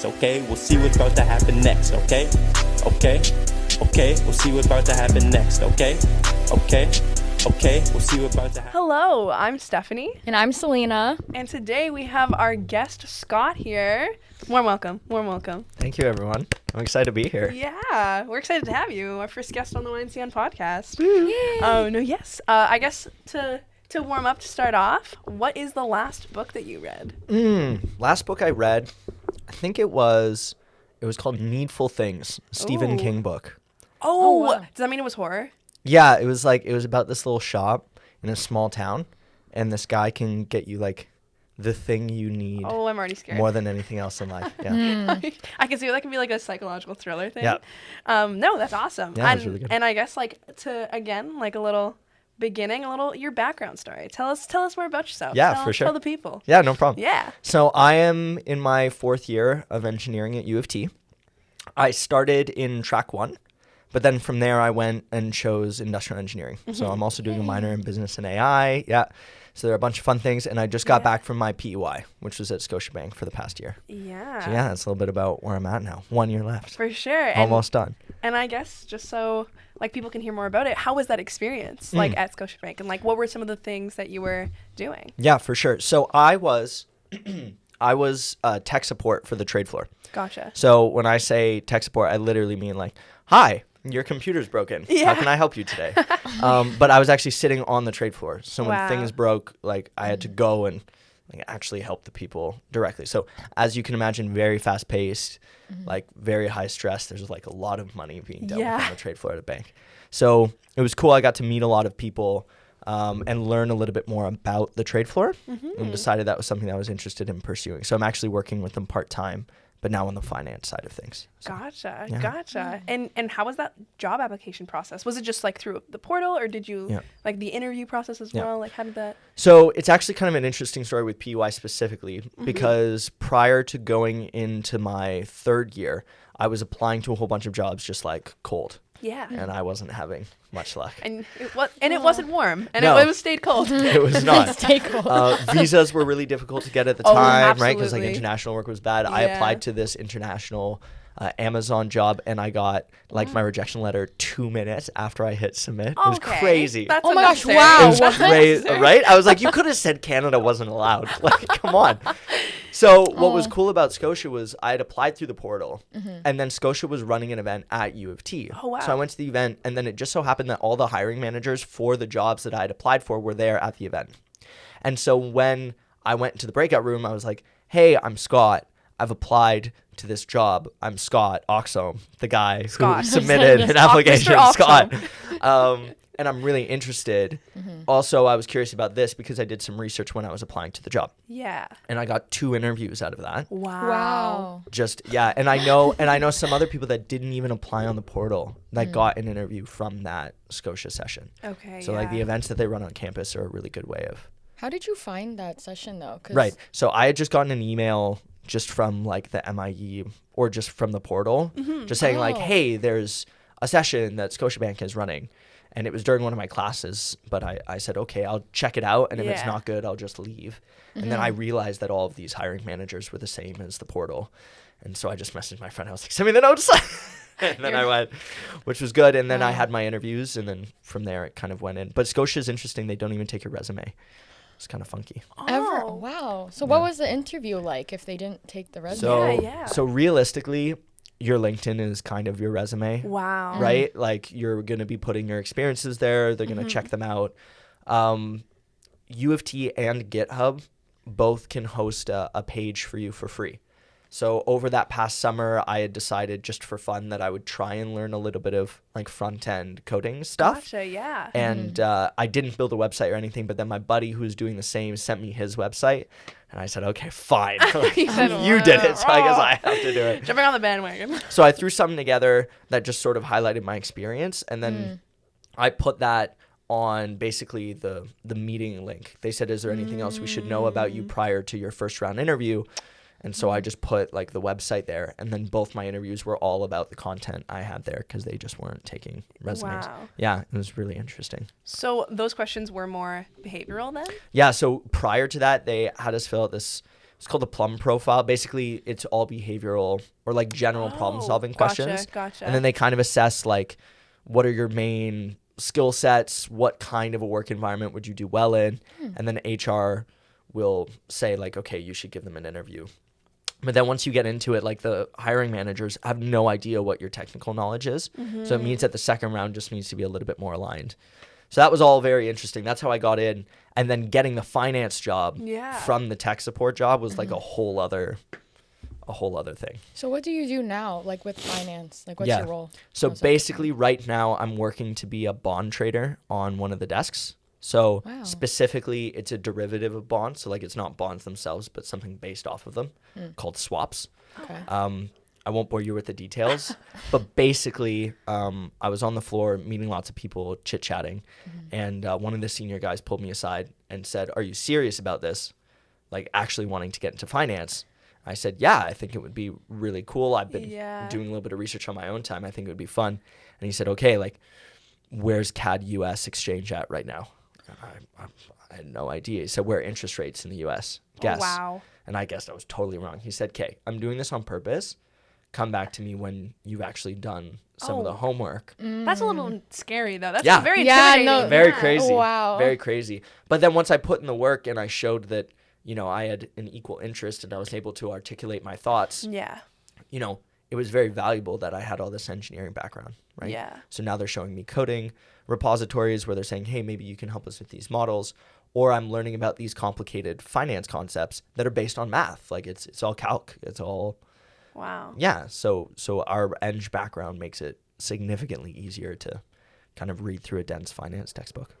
Okay, we'll see what's about to happen next, okay, we'll see what's about to happen next, okay, we'll see what's about to happen. Hello, I'm Stephanie. And I'm Selena. And today we have our guest, Scott, here. Warm welcome. Thank you, everyone. I'm excited to be here. Yeah, we're excited to have you, our first guest on the YNCN Podcast. Yay. I guess to warm up, to start off, what is the last book that you read? Last book I read, I think it was called Needful Things, Stephen King book. Oh, wow. Does that mean it was horror? Yeah, it was about this little shop in a small town, and this guy can get you like the thing you need. Oh, I'm already scared. More than anything else in life. Yeah. I can see that can be like a psychological thriller thing. Yeah. No, that's awesome. Yeah, it was really good. And I guess a little beginning, your background story. Tell us more about yourself. Yeah, for sure. Tell the people. Yeah, no problem. Yeah. So I am in my 4th year of engineering at UofT. I started in track 1, but then from there I went and chose industrial engineering. So I'm also doing a minor in business and AI. Yeah. So there are a bunch of fun things. And I just got back from my PEY, which was at Scotiabank for the past year. Yeah. So yeah, that's a little bit about where I'm at now. 1 year left. For sure. Almost done. And I guess just so people can hear more about it, how was that experience at Scotiabank? And what were some of the things that you were doing? Yeah, for sure. So I was tech support for the trade floor. Gotcha. So when I say tech support, I literally mean hi, your computer's broken. Yeah. How can I help you today? But I was actually sitting on the trade floor. So when things broke, I had to go and actually help the people directly. So as you can imagine, very fast paced, very high stress. There's a lot of money being dealt with on the trade floor at a bank. So it was cool. I got to meet a lot of people and learn a little bit more about the trade floor and decided that was something that I was interested in pursuing. So I'm actually working with them part-time, but now on the finance side of things. So, Gotcha. And how was that job application process? Was it just through the portal, or did you the interview process as well? How did that? So it's actually kind of an interesting story with PY specifically because prior to going into my 3rd year, I was applying to a whole bunch of jobs just cold. Yeah. And I wasn't having much luck. And it wasn't warm, and No. it stayed cold. It was not. Stay cool. Visas were really difficult to get at the time, right? Because absolutely. international work was bad. Yeah. I applied to this international Amazon job, and I got my rejection letter 2 minutes after I hit submit. It was crazy. That's Oh my gosh, unnecessary. wow. It was crazy, right? I was like, you could have said Canada wasn't allowed. Come on. So what was cool about Scotia was I had applied through the portal, and then Scotia was running an event at UofT. Oh, wow. So I went to the event, and then it just so happened that all the hiring managers for the jobs that I had applied for were there at the event. And so when I went into the breakout room, I was like, hey, I'm Scott. I've applied to this job. I'm Scott Oxholm, the guy who submitted an application. Mr. Scott. And I'm really interested. Also, I was curious about this because I did some research when I was applying to the job. Yeah. And I got 2 interviews out of that. Wow. And I know some other people that didn't even apply on the portal that got an interview from that Scotia session. Okay. So the events that they run on campus are a really good way of. How did you find that session though? Right. So I had just gotten an email just from the MIE or just from the portal, just saying hey, there's a session that Scotiabank is running. And it was during one of my classes, but I said, okay, I'll check it out. And if it's not good, I'll just leave. And then I realized that all of these hiring managers were the same as the portal. And so I just messaged my friend. I was like, send me the notes. And then I went, which was good. And then I had my interviews. And then from there, it kind of went in. But Scotia's interesting. They don't even take your resume. It's kind of funky. Wow. So what was the interview like if they didn't take the resume? So realistically, your LinkedIn is kind of your resume. Wow. Right? You're going to be putting your experiences there. They're going to check them out. UofT and GitHub both can host a page for you for free. So over that past summer, I had decided just for fun that I would try and learn a little bit of front-end coding stuff. Gotcha, yeah. And I didn't build a website or anything, but then my buddy who was doing the same sent me his website. And I said, okay, fine. You did it, so I guess I have to do it. Jumping on the bandwagon. So I threw something together that just sort of highlighted my experience. And then I put that on basically the meeting link. They said, is there anything else we should know about you prior to your first round interview? And so I just put the website there, and then both my interviews were all about the content I had there because they just weren't taking resumes. Wow. Yeah, it was really interesting. So those questions were more behavioral then? Yeah, so prior to that, they had us fill out this it's called the Plum profile. Basically, it's all behavioral or like general problem solving questions. Gotcha. And then they kind of assess like, what are your main skill sets? What kind of a work environment would you do well in? And then HR will say like, okay, you should give them an interview. But then once you get into it, like the hiring managers have no idea what your technical knowledge is. So it means that the second round just needs to be a little bit more aligned. So that was all very interesting. That's how I got in. And then getting the finance job from the tech support job was like a whole other thing. So what do you do now, like with finance? Like what's your role? So basically right now I'm working to be a bond trader on one of the desks. So specifically it's a derivative of bonds. So like it's not bonds themselves, but something based off of them called swaps. Okay. I won't bore you with the details, but basically I was on the floor meeting lots of people, chit-chatting, and one of the senior guys pulled me aside and said, are you serious about this? Like actually wanting to get into finance? I said, yeah, I think it would be really cool. I've been doing a little bit of research on my own time. I think it would be fun. And he said, okay, like where's CAD US exchange at right now? I had no idea. He said, where are interest rates in the US? Guess. Oh, wow. And I guessed I was totally wrong. He said, okay, I'm doing this on purpose. Come back to me when you've actually done some of the homework. That's a little scary, though. That's Yeah. very Yeah, intimidating. no, Very crazy. Wow. Very crazy. But then once I put in the work and I showed that, you know, I had an equal interest and I was able to articulate my thoughts, Yeah. you know, it was very valuable that I had all this engineering background, right? Yeah. So now they're showing me coding repositories where they're saying, hey, maybe you can help us with these models. Or I'm learning about these complicated finance concepts that are based on math. Like it's all calc. It's all... Wow. Yeah. So our eng background makes it significantly easier to kind of read through a dense finance textbook.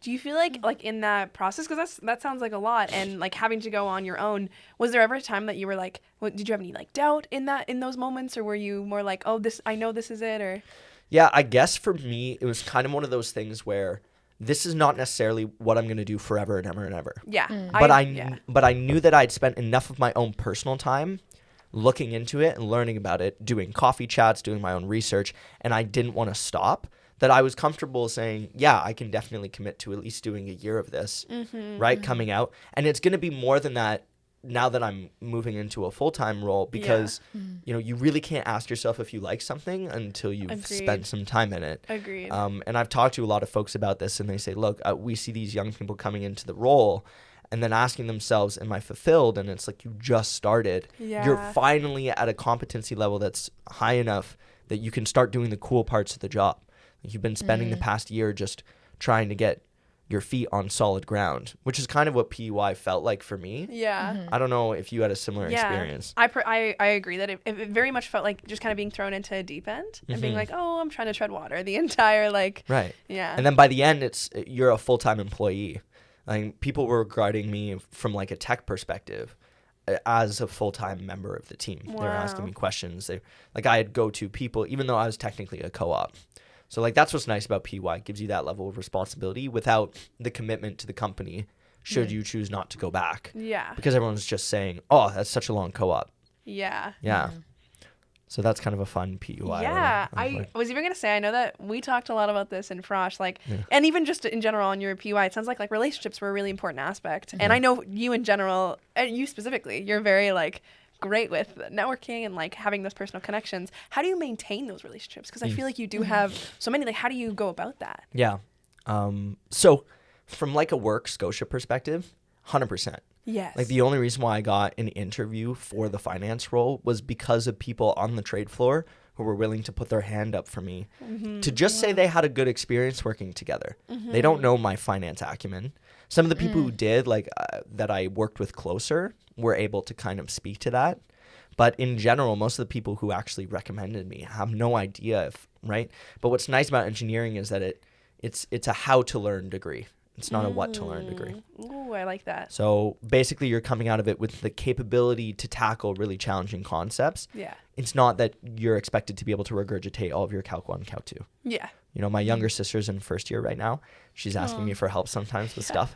Do you feel like in that process, because that sounds like a lot, and like having to go on your own, was there ever a time that you were like, did you have any like doubt in those moments, or were you more like, oh, I know this is it, or? Yeah, I guess for me, it was kind of one of those things where this is not necessarily what I'm going to do forever and ever and ever. Yeah. But I knew that I'd spent enough of my own personal time looking into it and learning about it, doing coffee chats, doing my own research, and I didn't want to stop, that I was comfortable saying, yeah, I can definitely commit to at least doing a year of this, right, coming out. And it's going to be more than that now that I'm moving into a full-time role, because, you know, you really can't ask yourself if you like something until you've spent some time in it. Agreed. And I've talked to a lot of folks about this, and they say, look, we see these young people coming into the role and then asking themselves, am I fulfilled? And it's like, you just started. Yeah. You're finally at a competency level that's high enough that you can start doing the cool parts of the job. You've been spending the past year just trying to get your feet on solid ground, which is kind of what PEY felt like for me. Yeah. I don't know if you had a similar experience. I agree that it very much felt like just kind of being thrown into a deep end and being like, oh, I'm trying to tread water the entire Right. Yeah. And then by the end, you're a full-time employee. Like, people were regarding me from like a tech perspective as a full-time member of the team. They were asking me questions. I had go-to people, even though I was technically a co-op. So like that's what's nice about PY. It gives you that level of responsibility without the commitment to the company should you choose not to go back. Yeah. Because everyone's just saying, oh, that's such a long co-op. Yeah. Yeah. So that's kind of a fun PUI. Yeah. I was even going to say, I know that we talked a lot about this in Frosh, and even just in general on your PUI, it sounds like relationships were a really important aspect. And I know you in general, and you specifically, you're very great with networking and having those personal connections. How do you maintain those relationships? Because I feel like you do have so many. How do you go about that? Yeah. So from a work Scotia perspective, 100%. Yes. The only reason why I got an interview for the finance role was because of people on the trade floor who were willing to put their hand up for me to just say they had a good experience working together. They don't know my finance acumen. Some of the people who did, that I worked with closer, were able to kind of speak to that. But in general, most of the people who actually recommended me have no idea right? But what's nice about engineering is that it's a how to learn degree. It's not a what to learn degree. Ooh, I like that. So basically you're coming out of it with the capability to tackle really challenging concepts. Yeah. It's not that you're expected to be able to regurgitate all of your Calc 1, Calc 2. Yeah. You know, my younger sister's in first year right now. She's asking me for help sometimes with stuff.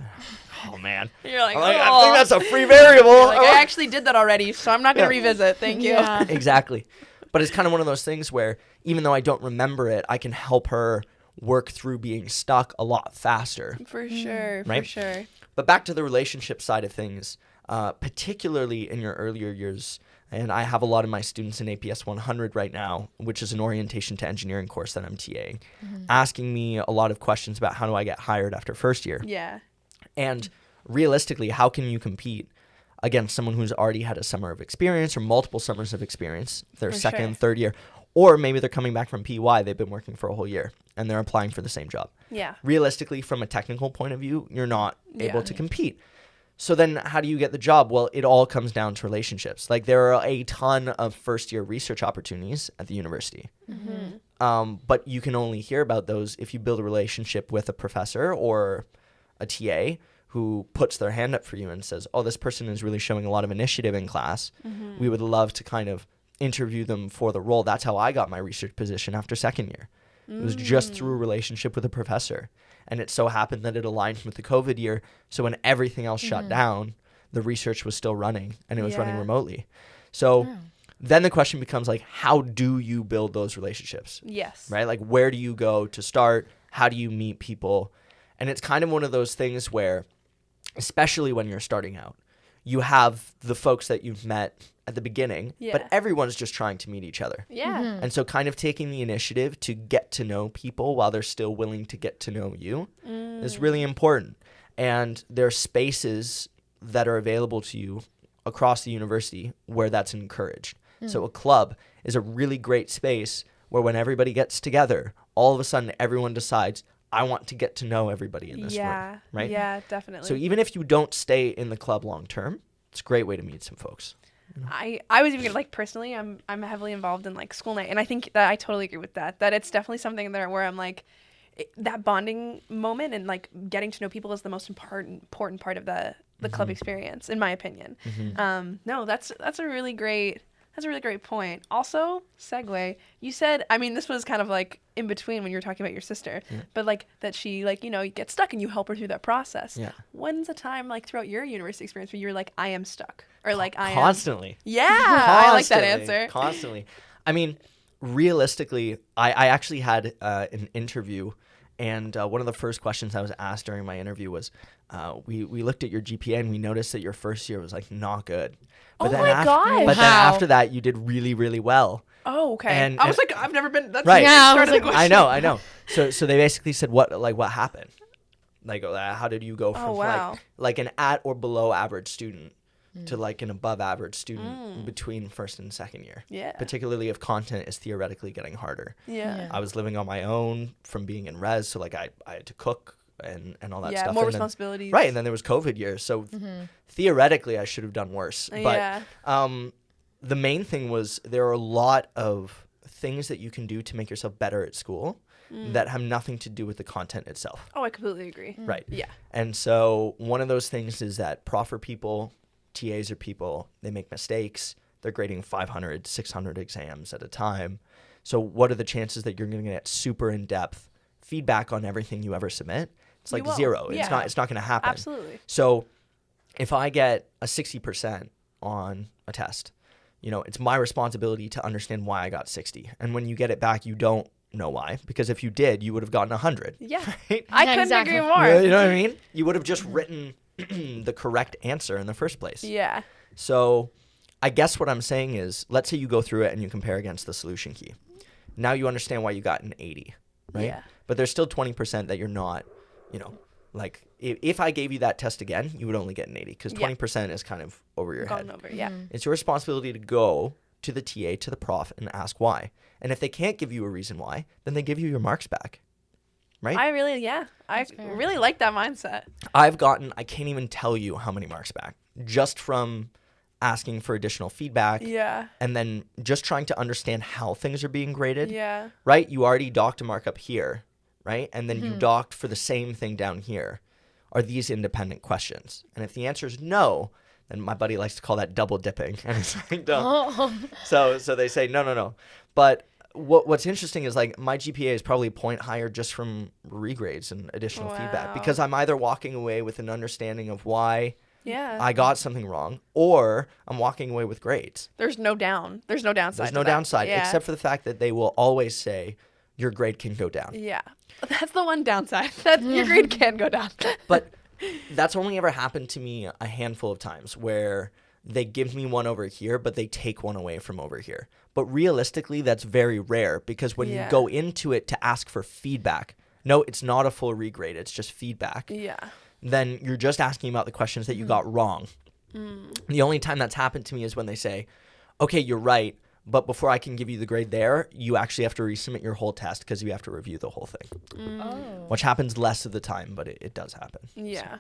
Oh, man. You're like, I think that's a free variable. I actually did that already, so I'm not going to revisit. Thank you. Yeah. Exactly. But it's kind of one of those things where even though I don't remember it, I can help her work through being stuck a lot faster. For sure. Right? For sure. But back to the relationship side of things, particularly in your earlier years. And I have a lot of my students in APS 100 right now, which is an orientation to engineering course that I'm TAing, asking me a lot of questions about how do I get hired after first year. Yeah. And realistically, how can you compete against someone who's already had a summer of experience or multiple summers of experience, their For second, sure. third year, or maybe they're coming back from PY, they've been working for a whole year, and they're applying for the same job. Yeah. Realistically, from a technical point of view, you're not able Yeah. to compete. So then how do you get the job? Well, it all comes down to relationships. Like there are a ton of first year research opportunities at the university. But you can only hear about those if you build a relationship with a professor or a TA who puts their hand up for you and says, oh, this person is really showing a lot of initiative in class. We would love to kind of interview them for the role. That's how I got my research position after second year. It was just through a relationship with a professor. And it so happened that it aligned with the COVID year. So when everything else shut down, the research was still running and it was running Yeah. remotely. So then the question becomes like, how do you build those relationships? Yes. Right? Like where do you go to start? How do you meet people? And it's kind of one of those things where, especially when you're starting out, you have the folks that you've met at the beginning, but Yeah. everyone's just trying to meet each other. Yeah. And so kind of taking the initiative to get to know people while they're still willing to get to know you is really important. And there are spaces that are available to you across the university where that's encouraged. So a club is a really great space where when everybody gets together, all of a sudden everyone decides, I want to get to know everybody in this room, right? Yeah, definitely. So even if you don't stay in the club long term, it's a great way to meet some folks. I was even like personally, I'm heavily involved in like school night, and I think that I totally agree with that. That it's definitely something there where I'm like, that bonding moment and like getting to know people is the most important part of the club experience, in my opinion. No, that's a really great point. Also, segue. You said, I mean, this was kind of like in between when you were talking about your sister, but like that she like, you know, you get stuck and you help her through that process. Yeah. When's a time like throughout your university experience where you were like, I am stuck, or like I am Constantly. Yeah, I like that Constantly, answer. Constantly. I mean, realistically, I actually had an interview, and one of the first questions I was asked during my interview was, we looked at your GPA and we noticed that your first year was like not good. But Oh then my gosh. But then Wow. after that, you did really, really well. Oh, okay. And- I was like, I've never been. That's Right. the Yeah, I start was of the like, question. I know. So they basically said, what happened? Like, how did you go from wow. like an at or below average student to like an above average student between first and second year? Yeah. Particularly if content is theoretically getting harder. Yeah. Yeah. I was living on my own from being in res, so like I had to cook and all that Yeah, stuff. more And then- responsibilities. right, and then there was COVID years, so theoretically I should have done worse. But Yeah. the main thing was there are a lot of things that you can do to make yourself better at school that have nothing to do with the content itself. Oh, I completely agree. Right. Yeah. And so one of those things is that prof are people, TAs are people, they make mistakes. They're grading 500, 600 exams at a time. So what are the chances that you're going to get super in-depth feedback on everything you ever submit? It's You like won't. zero. Yeah. It's not going to happen. Absolutely. So if I get a 60% on a test, you know, it's my responsibility to understand why I got 60. And when you get it back, you don't know why, because if you did, you would have gotten 100. Yeah. Right? I Yeah, couldn't exactly. agree more. You know what I mean? You would have just written the correct answer in the first place. Yeah. So I guess what I'm saying is, let's say you go through it and you compare against the solution key. Now you understand why you got an 80, right? Yeah. But there's still 20% that you're not, you know, like if I gave you that test again, you would only get an 80 because Yeah. 20% is kind of over your Gone head. over. Yeah. It's your responsibility to go to the TA, to the prof, and ask why. And if they can't give you a reason why, then they give you your marks back, right? I really fair. really like that mindset. I've gotten, I can't even tell you how many marks back just from asking for additional feedback Yeah. and then just trying to understand how things are being graded, Yeah. right? You already docked a mark up here, right? And then you docked for the same thing down here. Are these independent questions? And if the answer is no, then my buddy likes to call that double dipping. And it's like, don't. So they say, no. But what's interesting is like my GPA is probably a point higher just from regrades and additional feedback Wow. because I'm either walking away with an understanding of why Yeah. I got something wrong, or I'm walking away with grades. There's no downside. There's no to that. downside, Yeah. except for the fact that they will always say your grade can go down. Yeah. That's the one downside. That your grade can go down. But that's only ever happened to me a handful of times where they give me one over here, but they take one away from over here. But realistically, that's very rare because when you go into it to ask for feedback, no, it's not a full regrade. It's just feedback. Yeah. Then you're just asking about the questions that you got wrong. The only time that's happened to me is when they say, okay, you're right, but before I can give you the grade there, you actually have to resubmit your whole test because you have to review the whole thing. Which happens less of the time, but it does happen. Yeah.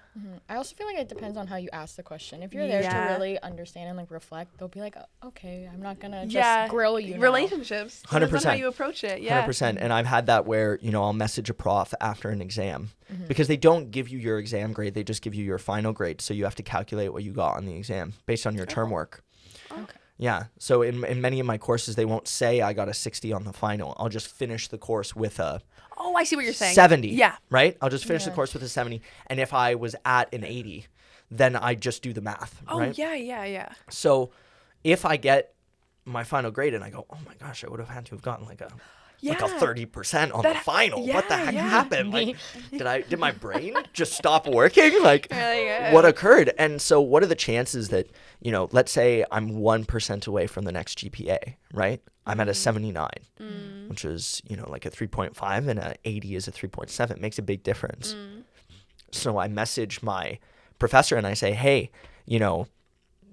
I also feel like it depends on how you ask the question. If you're there to really understand and like reflect, they'll be like, okay, I'm not gonna just grill you now. Relationships. 100%. Depends on how you approach it. Yeah. 100%. And I've had that where, I'll message a prof after an exam because they don't give you your exam grade. They just give you your final grade. So you have to calculate what you got on the exam based on your term work. Okay. Yeah. So in many of my courses, they won't say I got a 60 on the final. I'll just finish the course with a I see what you're saying. 70. Yeah. Right? I'll just finish the course with a 70. And if I was at an 80, then I just do the math. Right? Yeah. So if I get my final grade and I go, oh my gosh, I would have had to have gotten like a 30% on the final. What the heck happened? Like, did my brain just stop working? Like, what occurred? And so what are the chances that, let's say I'm 1% away from the next GPA, right? I'm at a 79, which is, like a 3.5, and a 80 is a 3.7. It makes a big difference. So I message my professor and I say, hey,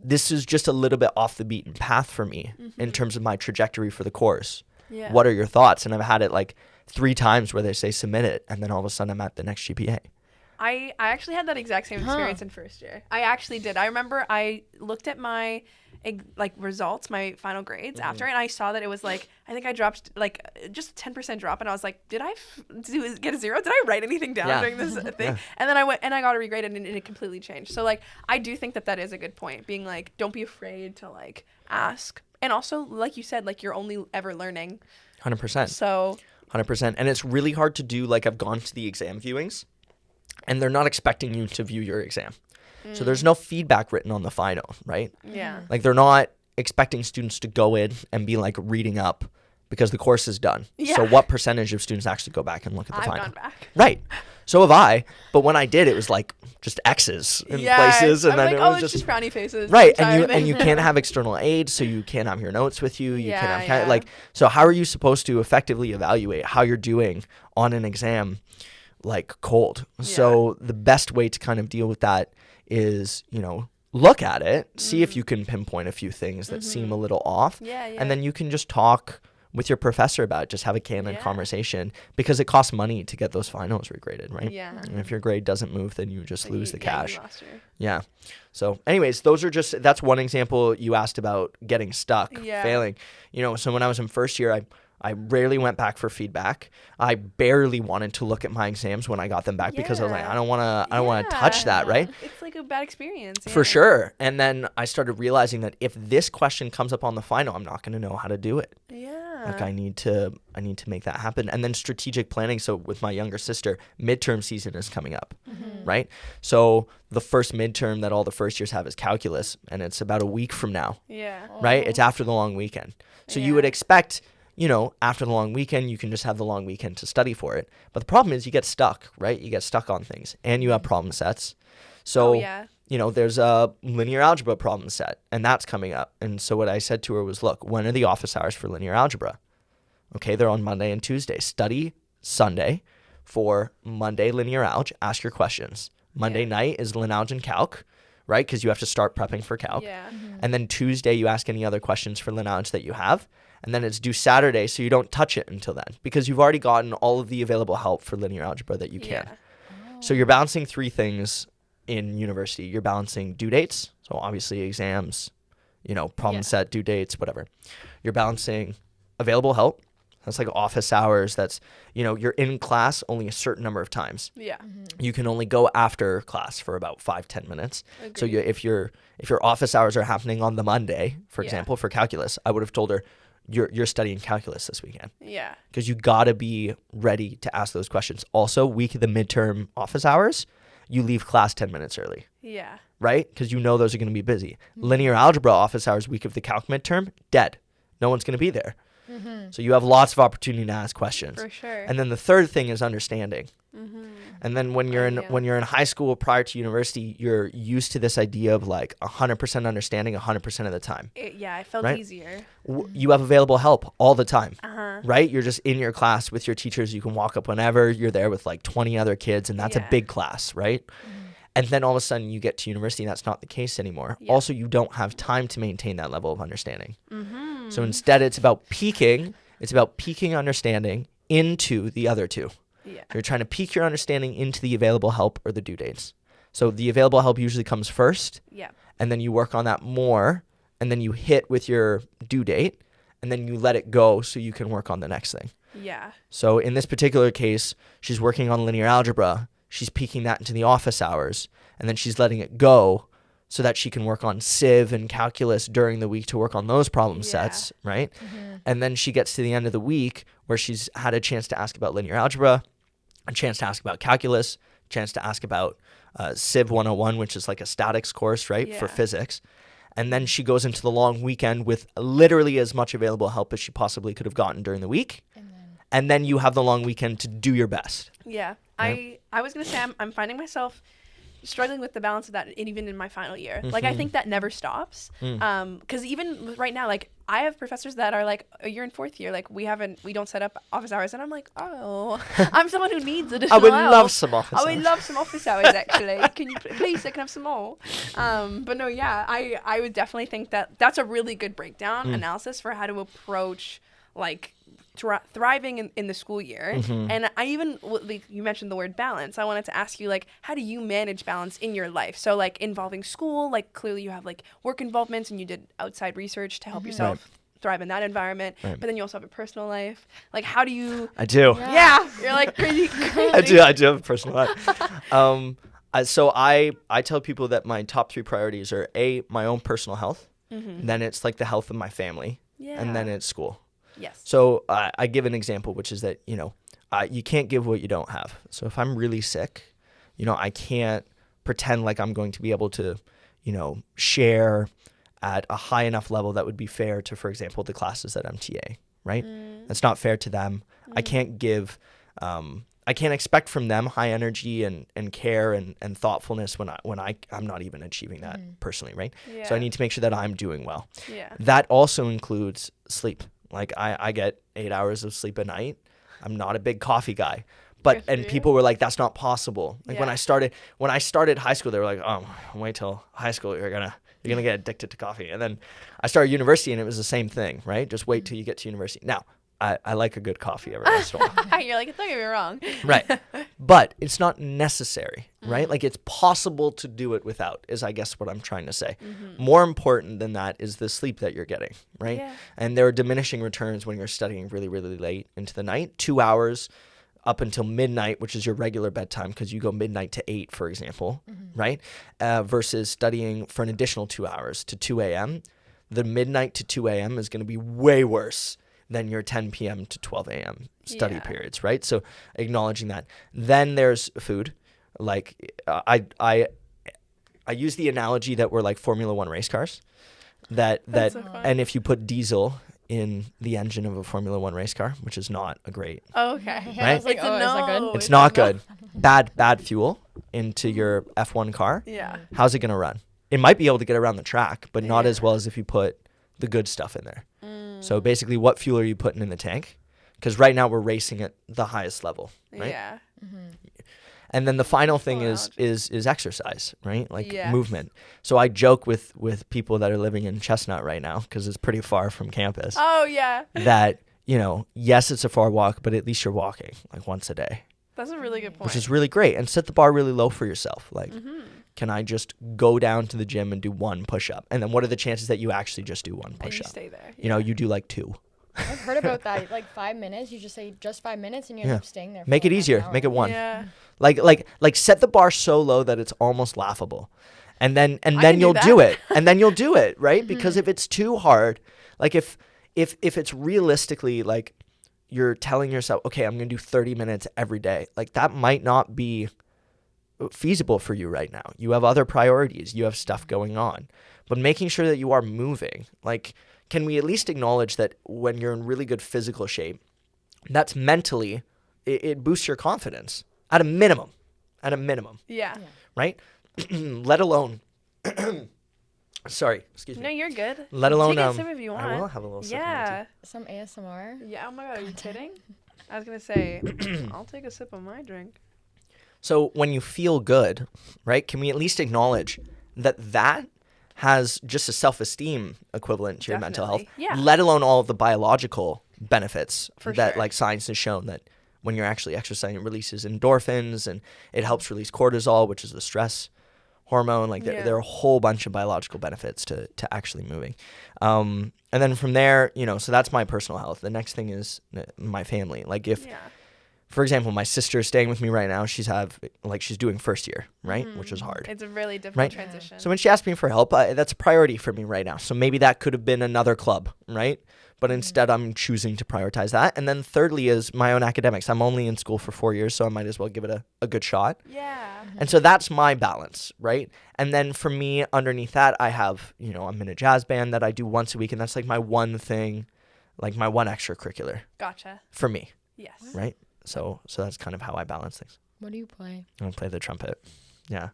this is just a little bit off the beaten path for me in terms of my trajectory for the course. Yeah. What are your thoughts? And I've had it like 3 times where they say submit it, and then all of a sudden I'm at the next GPA. I actually had that exact same experience in first year. I actually did. I remember I looked at my results, my final grades after, and I saw that it was like, I think I dropped like just a 10% drop, and I was like, did I get a 0? Did I write anything down during this thing? And then I went and I got a regrade, and it completely changed. So like, I do think that is a good point, being like, don't be afraid to like ask. And also, like you said, like you're only ever learning. 100%. So 100%. And it's really hard to do. Like I've gone to the exam viewings and they're not expecting you to view your exam. So there's no feedback written on the final, right? Yeah. Like they're not expecting students to go in and be like reading up because the course is done. Yeah. So what percentage of students actually go back and look at the final? I've gone back. Right. So have I. But when I did, it was like just X's in places. And I'm then like, it was it's just frowny faces. right. And you can't have external aids, so you can't have your notes with you. You can't have like, so how are you supposed to effectively evaluate how you're doing on an exam like cold? Yeah. So the best way to kind of deal with that is, look at it, see if you can pinpoint a few things that seem a little off. And then you can just talk with your professor about it. Just have a candid conversation, because it costs money to get those finals regraded, right? Yeah. And if your grade doesn't move, then you just lose the cash. You lost your... Yeah. So anyways, that's one example. You asked about getting stuck, failing. So when I was in first year, I rarely went back for feedback. I barely wanted to look at my exams when I got them back because I was like, I don't want to touch that, right? It's like a bad experience. Yeah. For sure. And then I started realizing that if this question comes up on the final, I'm not going to know how to do it. Yeah. Like I need to make that happen. And then strategic planning. So with my younger sister, midterm season is coming up, right? So the first midterm that all the first years have is calculus, and it's about a week from now. Yeah. Right? It's after the long weekend. So you would expect, after the long weekend, you can just have the long weekend to study for it. But the problem is you get stuck, right? You get stuck on things, and you have problem sets. So, there's a linear algebra problem set, and that's coming up. And so what I said to her was, look, when are the office hours for linear algebra? Okay, they're on Monday and Tuesday. Study Sunday for Monday linear alg. Ask your questions. Monday night is lin alg and calc, right? Because you have to start prepping for calc. Yeah. And then Tuesday, you ask any other questions for lin alg that you have. And then it's due Saturday, so you don't touch it until then, because you've already gotten all of the available help for linear algebra that you can. So you're balancing 3 things in university. You're balancing due dates, so obviously exams, problem set, due dates, whatever. You're balancing available help. That's like office hours. That's, you're in class only a certain number of times. Yeah. You can only go after class for about 5-10 minutes. Agreed. So if your office hours are happening on the Monday, for example, for calculus, I would have told her, you're studying calculus this weekend. Yeah. Because you got to be ready to ask those questions. Also, week of the midterm office hours, you leave class 10 minutes early. Yeah. Right? Because those are going to be busy. Linear algebra office hours, week of the calc midterm, dead. No one's going to be there. So you have lots of opportunity to ask questions. For sure. And then the third thing is understanding. And then when you're in high school prior to university, you're used to this idea of like 100% understanding 100% of the time. It felt right? easier. You have available help all the time, right? You're just in your class with your teachers. You can walk up whenever. You're there with like 20 other kids, and that's a big class, right? And then all of a sudden you get to university and that's not the case anymore. Also, you don't have time to maintain that level of understanding. So instead, it's about peaking understanding into the other two. You're trying to peak your understanding into the available help or the due dates. So the available help usually comes first, and then you work on that more, and then you hit with your due date, and then you let it go so you can work on the next thing. So in this particular case, she's working on linear algebra. She's peaking that into the office hours, and then she's letting it go so that she can work on Civ and calculus during the week to work on those problem sets, right? And then she gets to the end of the week where she's had a chance to ask about linear algebra, a chance to ask about calculus, a chance to ask about Civ 101, which is like a statics course, right, for physics. And then she goes into the long weekend with literally as much available help as she possibly could have gotten during the week. And then you have the long weekend to do your best. I was going to say I'm finding myself struggling with the balance of that even in my final year. Like, I think that never stops. Because even right now, like, I have professors that are like, oh, you're in fourth year. Like, we don't set up office hours. And I'm like, oh, I'm someone who needs additional I would help. love some office hours. I would love some office hours, actually. Can you please, I can have some more. But no, I would definitely think that that's a really good breakdown analysis for how to approach, like, thriving in the school year. And I even, you mentioned the word balance. I wanted to ask you, like, how do you manage balance in your life? So, like, involving school, like, clearly you have, like, work involvements and you did outside research to help yourself thrive in that environment. But then you also have a personal life. Like, how do you... I do. Yeah. You're, like, crazy. I do have a personal life. So I tell people that my top 3 priorities are my own personal health, then it's, like, the health of my family, and then it's school. Yes. So I give an example, which is that, you can't give what you don't have. So if I'm really sick, I can't pretend like I'm going to be able to, share at a high enough level that would be fair to, for example, the classes at MTA, right? That's not fair to them. I can't give, I can't expect from them high energy and care and thoughtfulness when I'm not even achieving that personally, right? So I need to make sure that I'm doing well. That also includes sleep. Like, I get 8 hours of sleep a night. I'm not a big coffee guy. And people were like, that's not possible. Like, when I started high school, they were like, oh, wait till high school, you're gonna get addicted to coffee. And then I started university and it was the same thing, right? Just wait till you get to university. Now, I like a good coffee every once in a while. You're like, don't get me wrong. Right. But it's not necessary, right? Like, it's possible to do it without, is I guess what I'm trying to say. More important than that is the sleep that you're getting, right? And there are diminishing returns when you're studying really, really late into the night. 2 hours up until midnight, which is your regular bedtime, because you go midnight to 8, for example, right? Versus studying for an additional 2 hours to 2 a.m. The midnight to 2 a.m. is going to be way worse than your 10 p.m. to 12 a.m. study periods, right? So acknowledging that. Then there's food. Like, I use the analogy that we're like Formula One race cars. That so and if you put diesel in the engine of a Formula One race car, which is not a great, Oh, okay. right? I was like, oh, is that good? It's not good. Bad fuel into your F1 car. Yeah. How's it gonna run? It might be able to get around the track, but not as well as if you put the good stuff in there. So basically, what fuel are you putting in the tank? Because right now we're racing at the highest level, right? Yeah. And then the final thing is exercise, right? Like movement. So I joke with people that are living in Chestnut right now, because it's pretty far from campus. Oh, yeah. That, yes, it's a far walk, but at least you're walking like once a day. That's a really good point. Which is really great. And set the bar really low for yourself. Like, can I just go down to the gym and do 1 push-up? And then what are the chances that you actually just do 1 push-up? And you stay there. You do like 2. I've heard about that. Like 5 minutes, you just say just 5 minutes and you end up staying there. For Make it like easier. half an hour. Make it 1. Yeah. Like set the bar so low that it's almost laughable. And then you'll do do it. And then you'll do it, right? Because if it's too hard, like if it's realistically like you're telling yourself, okay, I'm going to do 30 minutes every day. Like, that might not be feasible for you right now. You have other priorities. You have stuff going on. But making sure that you are moving, like, can we at least acknowledge that when you're in really good physical shape, that's mentally, it boosts your confidence At a minimum. Yeah. Right? Let alone sorry, excuse me. No, you're good. Let alone take a sip if you want. I will have a little sip. of my tea. Yeah. Some ASMR. Yeah. Oh my god, are you kidding? I was gonna say, I'll take a sip of my drink. So when you feel good, right? Can we at least acknowledge that has just a self-esteem equivalent to your mental health? Yeah. Let alone all of the biological benefits that sure. like science has shown that when you're actually exercising, it releases endorphins and it helps release cortisol, which is the stress hormone. Like there are a whole bunch of biological benefits to actually moving. And then from there, so that's my personal health. The next thing is my family. Like if, for example, my sister is staying with me right now. She's doing first year, right? Which is hard. It's a really difficult transition. So when she asked me for help, that's a priority for me right now. So maybe that could have been another club, right? But instead, I'm choosing to prioritize that. And then thirdly is my own academics. I'm only in school for 4 years, so I might as well give it a good shot. Yeah. And so that's my balance, right? And then for me, underneath that, I have, I'm in a jazz band that I do once a week, and that's like my one thing, like my one extracurricular. Gotcha. For me. Yes. Right? So that's kind of how I balance things. What do you play? I play the trumpet. Yeah.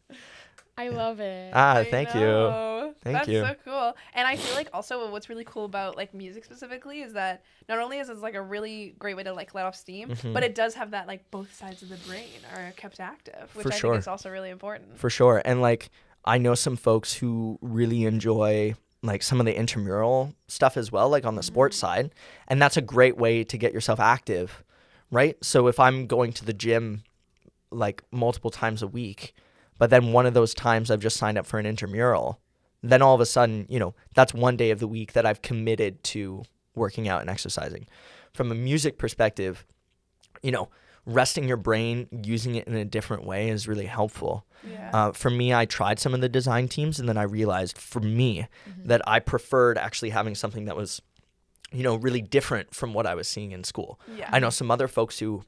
I love it. Thank you. Thank you. That's so cool. And I feel like also what's really cool about like music specifically is that not only is it like a really great way to like let off steam, but it does have that like both sides of the brain are kept active, which I think is also really important. For sure. And like I know some folks who really enjoy like some of the intramural stuff as well, like on the sports side. And that's a great way to get yourself active, right? So if I'm going to the gym like multiple times a week, but then one of those times I've just signed up for an intramural, then all of a sudden, that's one day of the week that I've committed to working out and exercising. From a music perspective, resting your brain, using it in a different way is really helpful. Yeah. For me, I tried some of the design teams, and then I realized for me that I preferred actually having something that was, really different from what I was seeing in school. Yeah. I know some other folks who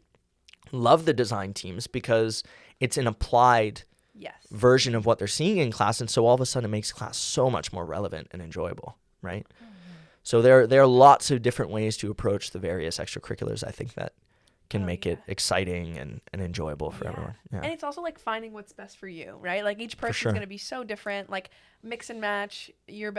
love the design teams because it's an applied version of what they're seeing in class, and so all of a sudden it makes class so much more relevant and enjoyable, right? So there are lots of different ways to approach the various extracurriculars, I think, that can make it exciting and enjoyable for everyone. Yeah. And it's also like finding what's best for you, right? Like each person's going to be so different. Like mix and match your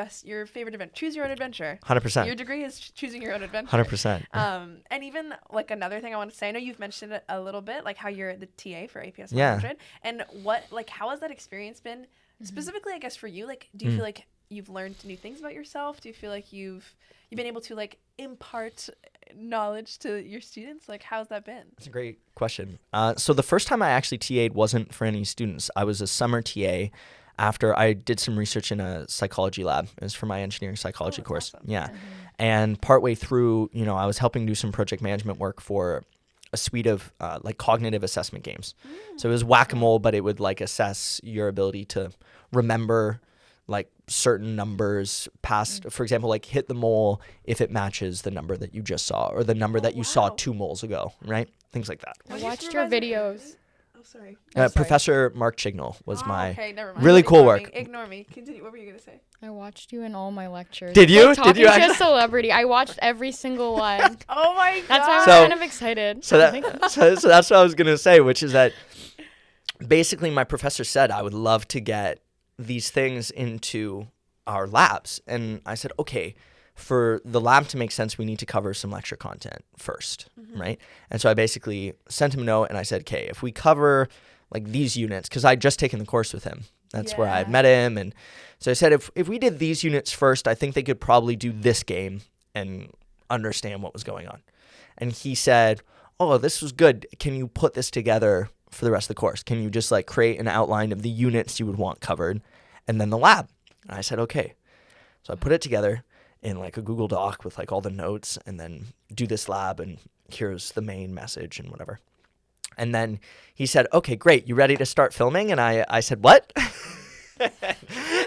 favorite event. Choose your own adventure. 100%. Your degree is choosing your own adventure. 100%. And even like another thing I want to say, I know you've mentioned it a little bit, like how you're the TA for APS 100. And how has that experience been specifically, I guess, for you? Like, do you feel like you've learned new things about yourself? Do you feel like you've been able to like impart knowledge to your students? Like, how's that been? That's a great question. So the first time I actually TA'd wasn't for any students. I was a summer TA after I did some research in a psychology lab. It was for my engineering psychology course. Awesome. Yeah. And partway through, I was helping do some project management work for a suite of like cognitive assessment games. So it was whack-a-mole, but it would like assess your ability to remember like certain numbers past, for example, like hit the mole if it matches the number that you just saw or the number that you saw 2 moles ago, right? Things like that. I watched your videos. Oh, sorry. Professor Mark Chignall was my okay, never mind. really cool work. Ignore me. Continue. What were you going to say? I watched you in all my lectures. Did you? Like, talking Did you to actually? a celebrity. I watched every single one. Oh my god. That's why I'm kind of excited. So that's what I was going to say, which is that basically my professor said I would love to get these things into our labs. And I said, okay, for the lab to make sense, we need to cover some lecture content first, right? And so I basically sent him a note and I said, okay, if we cover like these units, because I'd just taken the course with him. That's where I had met him. And so I said, if we did these units first, I think they could probably do this game and understand what was going on. And he said, oh, this was good. Can you put this together for the rest of the course? Can you just like create an outline of the units you would want covered and then the lab? And I said, okay. So I put it together in like a Google Doc with like all the notes and then do this lab and here's the main message and whatever. And then he said, okay, great. You ready to start filming? And I said, what? And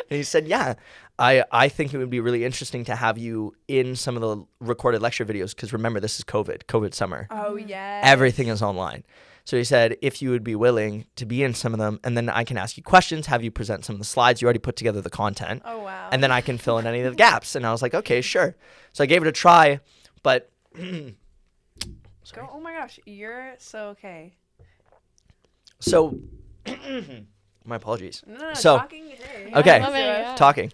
he said, yeah, I think it would be really interesting to have you in some of the recorded lecture videos because remember, this is COVID summer. Oh, yeah. Everything is online. So he said, if you would be willing to be in some of them, and then I can ask you questions, have you present some of the slides. You already put together the content. Oh, wow. And then I can fill in any of the gaps. And I was like, okay, sure. So I gave it a try, but... Oh my gosh, you're so okay. So, my apologies. No, So, talking, hey. okay, I love it, yeah. talking.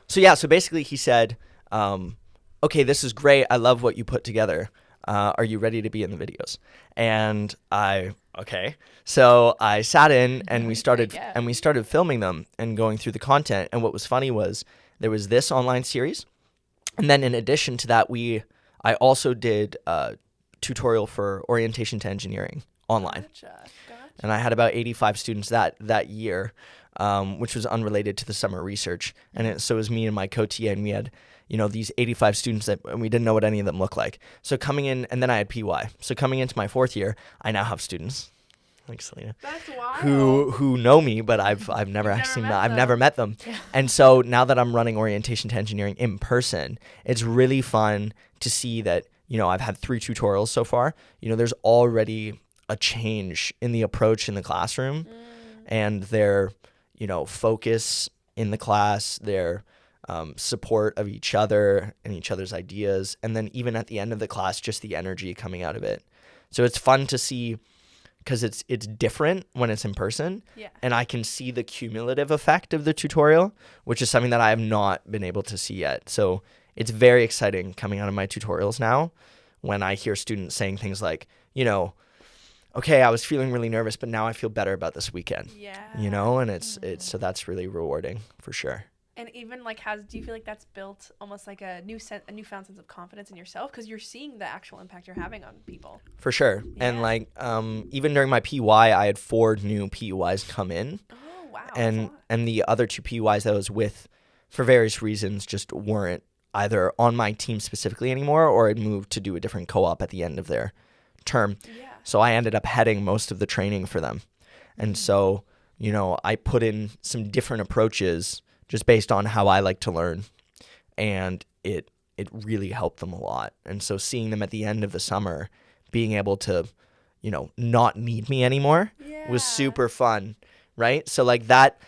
So basically he said, okay, this is great. I love what you put together. Are you ready to be in the videos? And okay. So I sat in and we started filming them and going through the content. And what was funny was there was this online series. And then in addition to that, I also did a tutorial for orientation to engineering online. Gotcha. And I had about 85 students that year, which was unrelated to the summer research. And so it was me and my co-TA, and we had, these 85 students and we didn't know what any of them looked like. So coming in, and then I had PY. So coming into my 4th year, I now have students like Selena, That's wild. who know me, but I've never actually I've never met them. And so now that I'm running orientation to engineering in person, it's really fun to see that, I've had 3 tutorials so far. There's already a change in the approach in the classroom and their, focus in the class, their support of each other and each other's ideas. And then even at the end of the class, just the energy coming out of it. So it's fun to see because it's different when it's in person. Yeah. And I can see the cumulative effect of the tutorial, which is something that I have not been able to see yet. So it's very exciting coming out of my tutorials now when I hear students saying things like, okay, I was feeling really nervous, but now I feel better about this weekend. Yeah. And it's so that's really rewarding for sure. And even do you feel like that's built almost like a newfound sense of confidence in yourself because you're seeing the actual impact you're having on people? For sure. Yeah. And even during my PY, I had 4 new PYs come in. Oh wow. And the other 2 PYs that I was with for various reasons just weren't either on my team specifically anymore or had moved to do a different co-op at the end of their term. Yeah. So I ended up heading most of the training for them. And so, I put in some different approaches just based on how I like to learn. And it really helped them a lot. And so seeing them at the end of the summer, being able to, not need me anymore was super fun, right? So like that,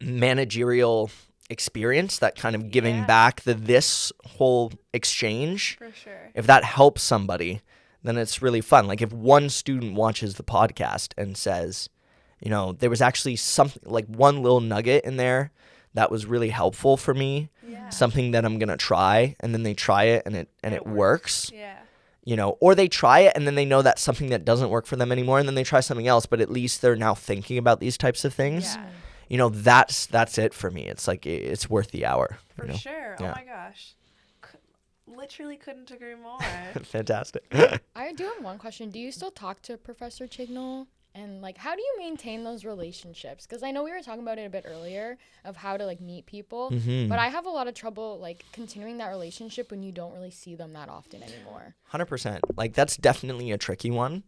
managerial experience, that kind of giving back, this whole exchange, For sure. if that helps somebody, then it's really fun. Like if one student watches the podcast and says, there was actually something like one little nugget in there that was really helpful for me, something that I'm going to try, and then they try it and it works. Yeah. Or they try it and then they know that's something that doesn't work for them anymore, and then they try something else, but at least they're now thinking about these types of things. Yeah. That's it for me. It's like it's worth the hour. For sure. Yeah. Oh my gosh. Literally couldn't agree more. Fantastic. I do have one question. Do you still talk to Professor Chignall? And how do you maintain those relationships? Because I know we were talking about it a bit earlier of how to meet people, but I have a lot of trouble continuing that relationship when you don't really see them that often anymore. 100%. That's definitely a tricky one.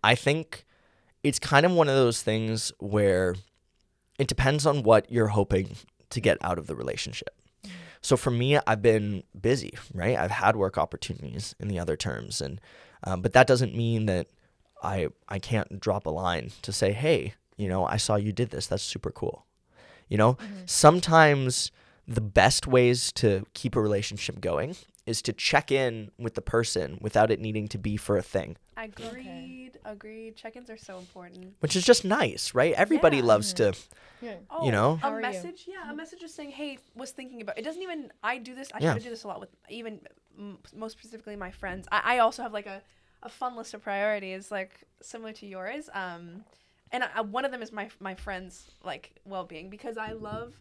I think it's kind of one of those things where it depends on what you're hoping to get out of the relationship. So for me, I've been busy, right? I've had work opportunities in the other terms, and but that doesn't mean that I can't drop a line to say, hey, I saw you did this. That's super cool. Sometimes the best ways to keep a relationship going is to check in with the person without it needing to be for a thing. Agreed. Check-ins are so important. Which is just nice, right? Everybody loves to, A How are message, you? a message just saying, hey, was thinking about, it doesn't even, I do this, I try to do this a lot with even most specifically my friends. I also have a fun list of priorities, similar to yours. And one of them is my friends' well-being, because I love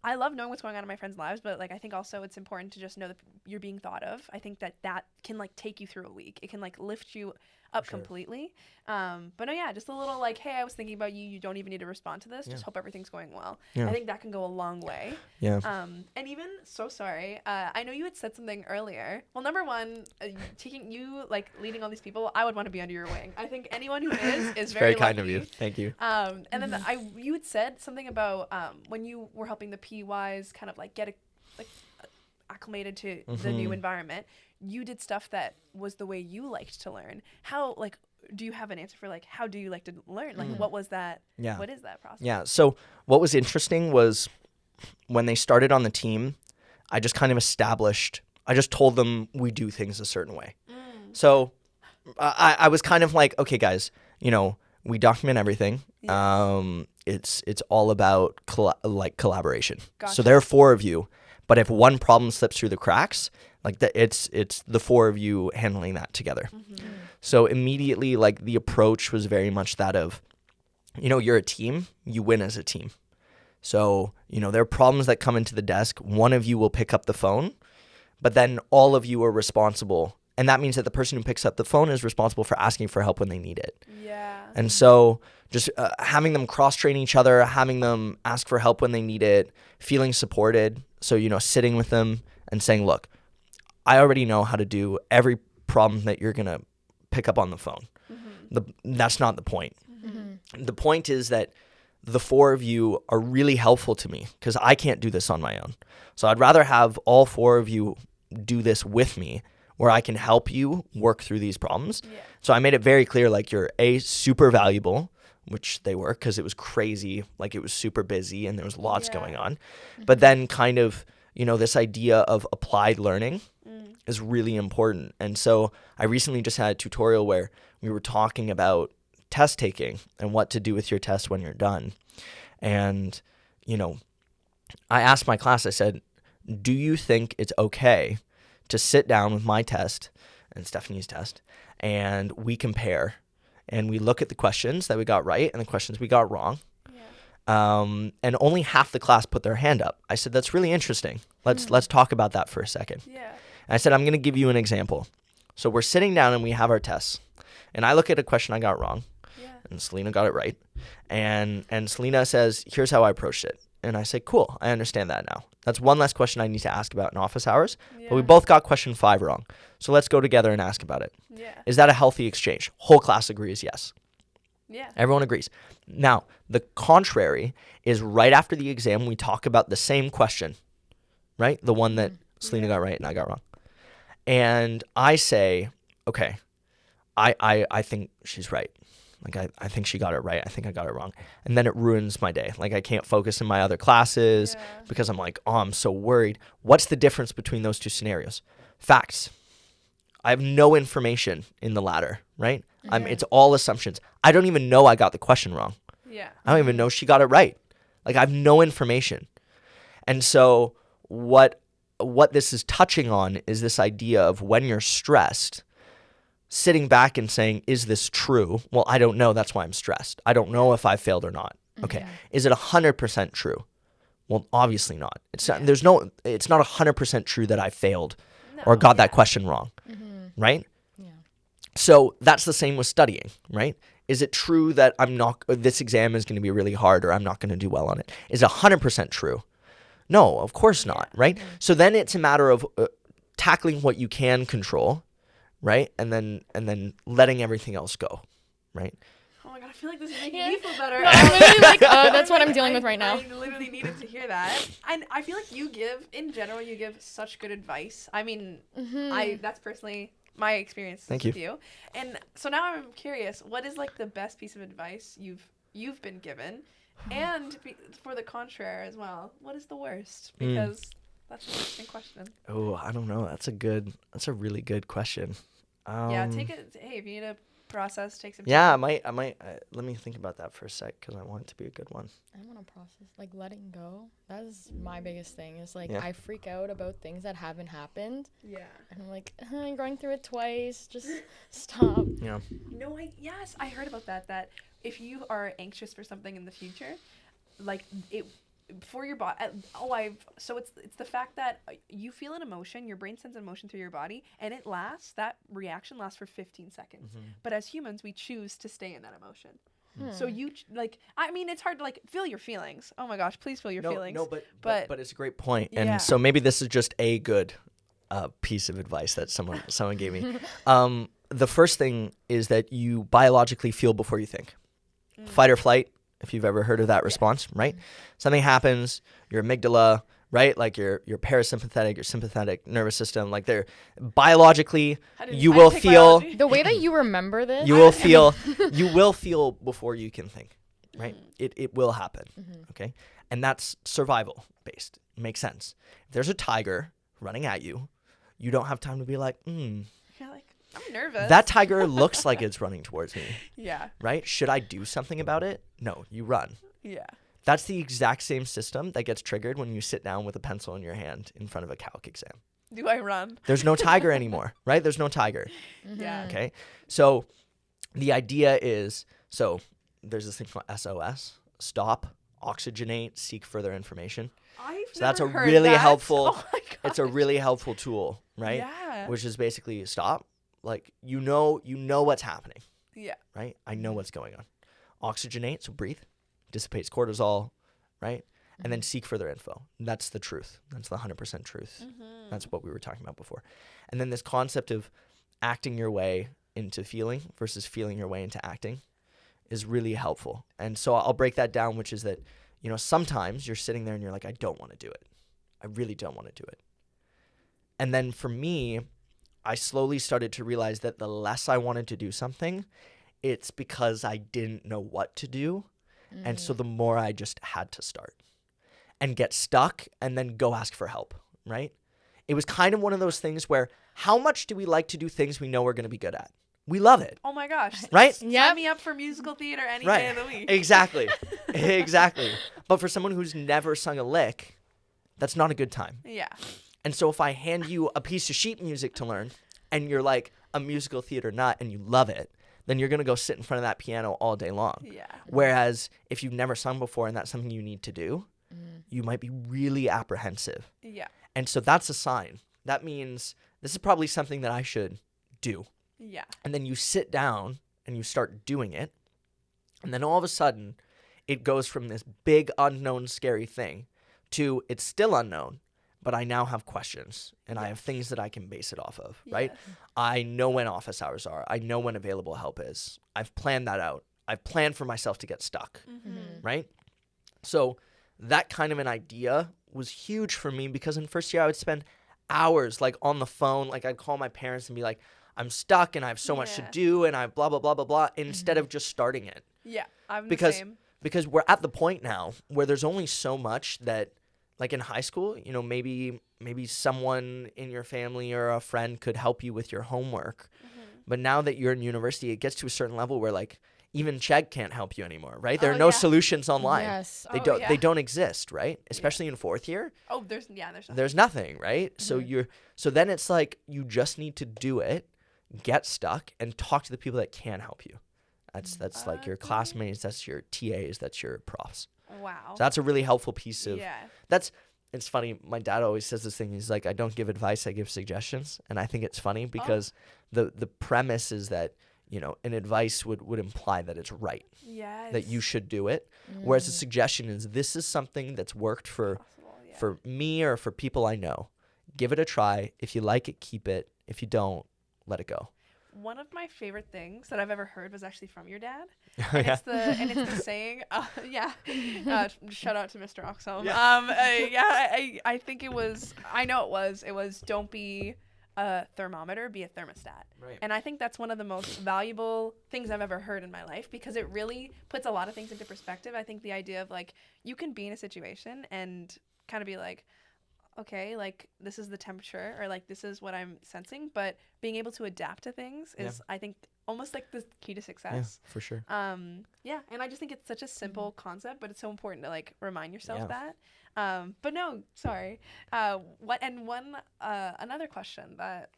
knowing what's going on in my friends' lives, but I think also it's important to just know that you're being thought of. I think that can take you through a week. It can lift you up completely. But no, just a little hey, I was thinking about you. You don't even need to respond to this. Just hope everything's going well. I think that can go a long way. Yeah. And even so sorry. I know you had said something earlier. Well, number one, taking you leading all these people, I would want to be under your wing. I think anyone who is very kind lucky. of you. Thank you. And then you had said something about when you were helping the PYs kind of get acclimated to the new environment. You did stuff that was the way you liked to learn. How do you have an answer for how do you like to learn? What was that? Yeah. What is that process? Yeah. So what was interesting was when they started on the team, I just kind of I just told them we do things a certain way. So I was kind of like, okay, guys, we document everything. It's all about collaboration. Gotcha. So there are 4 of you, but if one problem slips through the cracks, it's the 4 of you handling that together. So immediately, the approach was very much that of, you're a team, you win as a team. So, there are problems that come into the desk. One of you will pick up the phone, but then all of you are responsible. And that means that the person who picks up the phone is responsible for asking for help when they need it. Yeah. And so just having them cross-train each other, having them ask for help when they need it, feeling supported. So, sitting with them and saying, look, I already know how to do every problem that you're going to pick up on the phone. That's not the point. The point is that the 4 of you are really helpful to me because I can't do this on my own. So I'd rather have all 4 of you do this with me where I can help you work through these problems. Yeah. So I made it very clear, you're super valuable, which they were because it was crazy. It was super busy and there was lots going on. But then kind of, this idea of applied learning is really important. And so I recently just had a tutorial where we were talking about test taking and what to do with your test when you're done. And, I asked my class, I said, do you think it's okay to sit down with my test and Stephanie's test and we compare and we look at the questions that we got right and the questions we got wrong? And only half the class put their hand up. I said, that's really interesting. Let's talk about that for a second. Yeah. And I said, I'm going to give you an example. So we're sitting down and we have our tests. And I look at a question I got wrong. Yeah. And Selena got it right. And Selena says, here's how I approached it. And I say, cool, I understand that now. That's one less question I need to ask about in office hours. Yeah. But we both got question 5 wrong. So let's go together and ask about it. Yeah. Is that a healthy exchange? Whole class agrees yes. Yeah. Everyone agrees. Now, the contrary is right after the exam, we talk about the same question, right? The one that Selena got right and I got wrong. And I say, okay, I think she's right. I think she got it right. I think I got it wrong. And then it ruins my day. I can't focus in my other classes because I'm I'm so worried. What's the difference between those 2 scenarios? Facts. I have no information in the latter, right? It's all assumptions. I don't even know I got the question wrong. Yeah. I don't even know she got it right. I have no information. And so what this is touching on is this idea of when you're stressed, sitting back and saying, is this true? Well, I don't know. That's why I'm stressed. I don't know if I failed or not. Okay. Is it 100% true? Well, obviously not. It's not 100% true that I failed or got that question wrong. Right? Yeah. So that's the same with studying, right? Is it true that this exam is going to be really hard or I'm not going to do well on it? Is it 100% true? No, of course not, right? So then it's a matter of tackling what you can control, right? And then letting everything else go, right? Oh my God, I feel like this is making me feel better. No, I'm literally that's what I'm dealing with right now. I literally needed to hear that. And I feel like you give such good advice. I mean, that's personally my experience with you. And so now I'm curious, what is the best piece of advice you've been given? And for the contrary as well, what is the worst? Because that's an interesting question. Oh, I don't know. That's a really good question. Take it. Hey, if you need a process, take some time. Yeah, I might. Let me think about that for a sec because I want it to be a good one. I want to process, letting go. That is my biggest thing. Is I freak out about things that haven't happened. Yeah. And I'm I'm going through it twice. Just stop. Yeah. No, I heard about that. That if you are anxious for something in the future, it. For your body, so it's the fact that you feel an emotion, your brain sends an emotion through your body, and that reaction lasts for 15 seconds. But as humans, we choose to stay in that emotion. So you it's hard to feel your feelings. Oh my gosh, please feel your feelings. No, but it's a great point. And so maybe this is just a good piece of advice that someone gave me. The first thing is that you biologically feel before you think. Fight or flight. If you've ever heard of that response, right? Something happens, your amygdala, right? Your parasympathetic, your sympathetic nervous system, they're biologically, you will feel. The way that you remember this. You will feel before you can think, right? It will happen, okay? And that's survival based. It makes sense. If there's a tiger running at you, you don't have time to be You're I'm I'm nervous. That tiger looks like it's running towards me, Yeah. right? Should I do something about it? No, you run. Yeah. That's the exact same system that gets triggered when you sit down with a pencil in your hand in front of a calc exam. Do I run? There's no tiger anymore, right? There's no tiger. Yeah. Okay. So the idea is, so there's this thing called SOS, stop, oxygenate, seek further information. So that's a never heard really that. helpful, Oh my God. it's a really helpful tool, right? Yeah. Which is basically stop, like, you know what's happening, Yeah. right? I know what's going on. Oxygenate, so breathe, dissipates cortisol, right? And then seek further info. That's the truth. That's the 100% truth. That's what we were talking about before. And then this concept of acting your way into feeling versus feeling your way into acting is really helpful. And so I'll break that down, which is that, you know, sometimes you're sitting there and you're like, I don't want to do it. I really don't want to do it. And then for me, I slowly started to realize that the less I wanted to do something, it's because I didn't know what to do. And so the more I just had to start and get stuck and then go ask for help, right? It was kind of one of those things where how much do we like to do things we know we're going to be good at? We love it. Oh my gosh. Right? Sign me up for musical theater any day of the week. Exactly. Exactly. But for someone who's never sung a lick, that's not a good time. Yeah. And so if I hand you a piece of sheet music to learn and you're like a musical theater nut and you love it, then you're going to go sit in front of that piano all day long. Yeah. Whereas if you've never sung before and that's something you need to do, you might be really apprehensive. Yeah. And so that's a sign. That means this is probably something that I should do. Yeah. And then you sit down and you start doing it. And then all of a sudden, it goes from this big, unknown, scary thing to it's still unknown, but I now have questions and I have things that I can base it off of, right? Yes. I know when office hours are. I know when available help is. I've planned that out. I've planned for myself to get stuck, right? So that kind of an idea was huge for me because in first year I would spend hours like on the phone. Like I'd call my parents and be like, I'm stuck and I have so much to do and I blah, blah, blah, blah, blah, instead of just starting it. Yeah. I'm Because the same. because we're at the point now where there's only so much that, like in high school, you know, maybe someone in your family or a friend could help you with your homework. But now that you're in university, it gets to a certain level where like even Chegg can't help you anymore, right? There are no solutions online. Yes. They don't exist, right? Especially in fourth year. Oh, there's nothing. There's nothing, right? So then it's like you just need to do it, get stuck, and talk to the people that can help you. That's like your classmates, that's your TAs, that's your profs. Wow. So that's a really helpful piece of Yeah. It's funny, my dad always says this thing, he's like, I don't give advice, I give suggestions. And I think it's funny because the premise is that, you know, an advice would imply that it's right, Yes. that you should do it. Whereas a suggestion is this is something that's worked for me or for people I know. Give it a try. If you like it, keep it. If you don't, let it go. One of my favorite things that I've ever heard was actually from your dad. Yeah. It's the saying, shout out to Mr. Oxholm. Yeah. I think it was don't be a thermometer, be a thermostat. Right. And I think that's one of the most valuable things I've ever heard in my life because it really puts a lot of things into perspective. I think the idea of like, you can be in a situation and kind of be like, okay, like this is the temperature or like this is what I'm sensing, but being able to adapt to things is I think almost like the key to success. Yeah, for sure. And I just think it's such a simple concept, but it's so important to like remind yourself that. But no, sorry. Another question that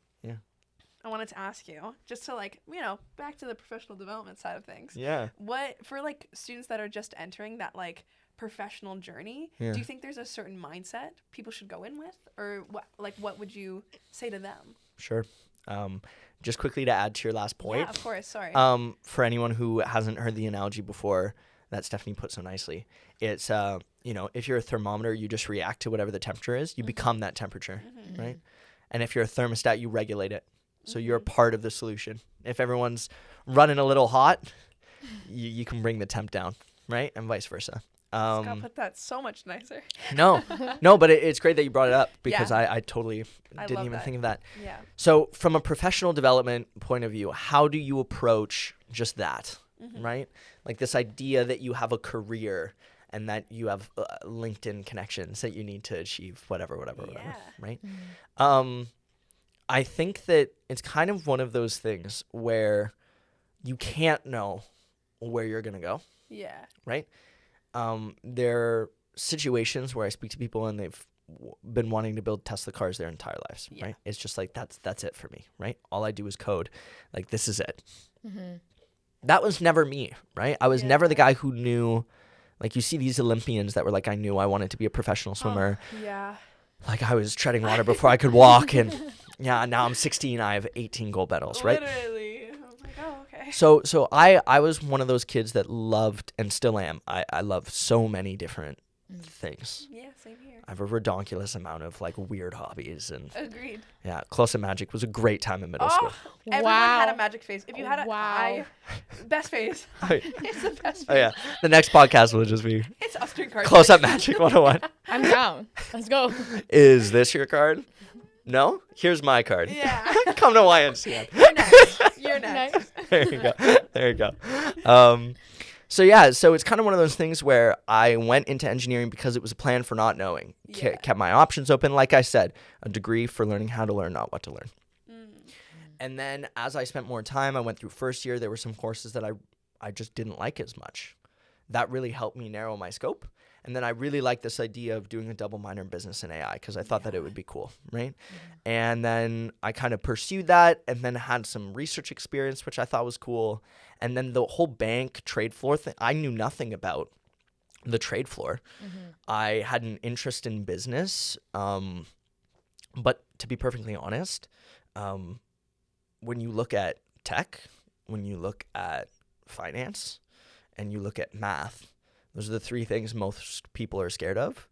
I wanted to ask you, just to like, you know, back to the professional development side of things. Yeah. What for like students that are just entering that like professional journey, do you think there's a certain mindset people should go in with, or what would you say to them? Sure. Just quickly to add to your last point. Yeah, of course. Sorry. For anyone who hasn't heard the analogy before that Stephanie put so nicely, it's you know, if you're a thermometer, you just react to whatever the temperature is. You become that temperature, right? And if you're a thermostat, you regulate it. So you're part of the solution. If everyone's running a little hot, you can bring the temp down, right? And vice versa. Scott put that so much nicer. No, but it's great that you brought it up because I totally didn't even think of that. Yeah. So from a professional development point of view, how do you approach just that, right? Like this idea that you have a career and that you have LinkedIn connections that you need to achieve, whatever, right? I think that it's kind of one of those things where you can't know where you're going to go, Yeah. right? There are situations where I speak to people and they've been wanting to build Tesla cars their entire lives, Yeah. right? It's just like, that's it for me, right? All I do is code. Like, this is it. Mm-hmm. That was never me, right? I was Yeah. never the guy who knew, like, you see these Olympians that were like, I knew I wanted to be a professional swimmer. Yeah. Like, I was treading water before I could walk. And yeah, now I'm 16. I have 18 gold medals, right? Literally. I was like, oh, okay. So I was one of those kids that loved, and still am, I love so many different things. Yeah, same here. I have a redonkulous amount of like weird hobbies, and Agreed. yeah, Close Up Magic was a great time in middle school. Everyone Wow. had a magic face. If you had a Wow. best face. It's the best face. Oh yeah, the next podcast will just be It's us doing cards. Close Up Magic 101. I'm down. Let's go. Is this your card? No? Here's my card. Yeah. Come to YNCN. You're next. You're next. Nice. There you go. There you go. So yeah, so it's kind of one of those things where I went into engineering because it was a plan for not knowing. Yeah. Kept my options open. Like I said, a degree for learning how to learn, not what to learn. And then as I spent more time, I went through first year. There were some courses that I just didn't like as much. That really helped me narrow my scope. And then I really liked this idea of doing a double minor in business and AI because I thought that it would be cool, right? And then I kind of pursued that and then had some research experience, which I thought was cool. And then the whole bank trade floor thing, I knew nothing about the trade floor. I had an interest in business. But to be perfectly honest, when you look at tech, when you look at finance, and you look at math, those are the three things most people are scared of.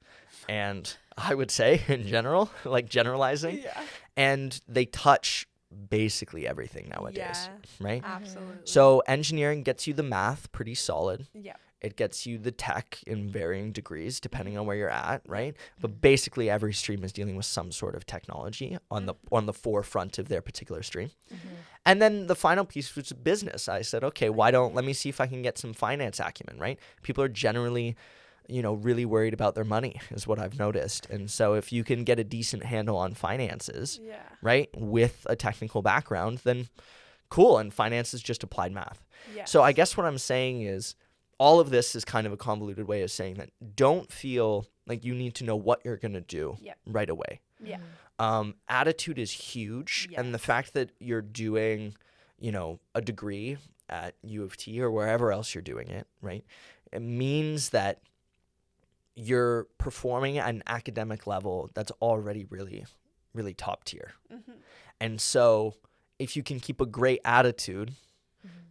And I would say in general, like generalizing, Yeah. and they touch basically everything nowadays, Yeah. right? Absolutely. So engineering gets you the math pretty solid. Yeah. It gets you the tech in varying degrees depending on where you're at, right? But basically every stream is dealing with some sort of technology on the forefront of their particular stream. And then the final piece was business. I said, okay, let me see if I can get some finance acumen, right? People are generally, really worried about their money is what I've noticed. And so if you can get a decent handle on finances, Yeah. right, with a technical background, then cool. And finance is just applied math. Yeah. So I guess what I'm saying is all of this is kind of a convoluted way of saying that don't feel like you need to know what you're going to do Yep. right away. Yeah. Attitude is huge. And the fact that you're doing, a degree at UofT or wherever else you're doing it, right, it means that you're performing at an academic level that's already really, really top tier. And so if you can keep a great attitude,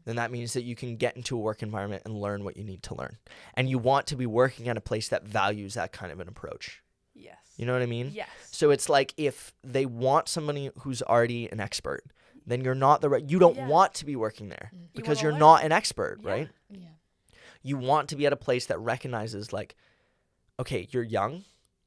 then that means that you can get into a work environment and learn what you need to learn. And you want to be working at a place that values that kind of an approach. Yes. You know what I mean? Yes. So it's like if they want somebody who's already an expert, then you're not you don't Yeah. want to be working there because wanna you're learn. not an expert, Yeah. right? Yeah. You want to be at a place that recognizes like, okay, you're young,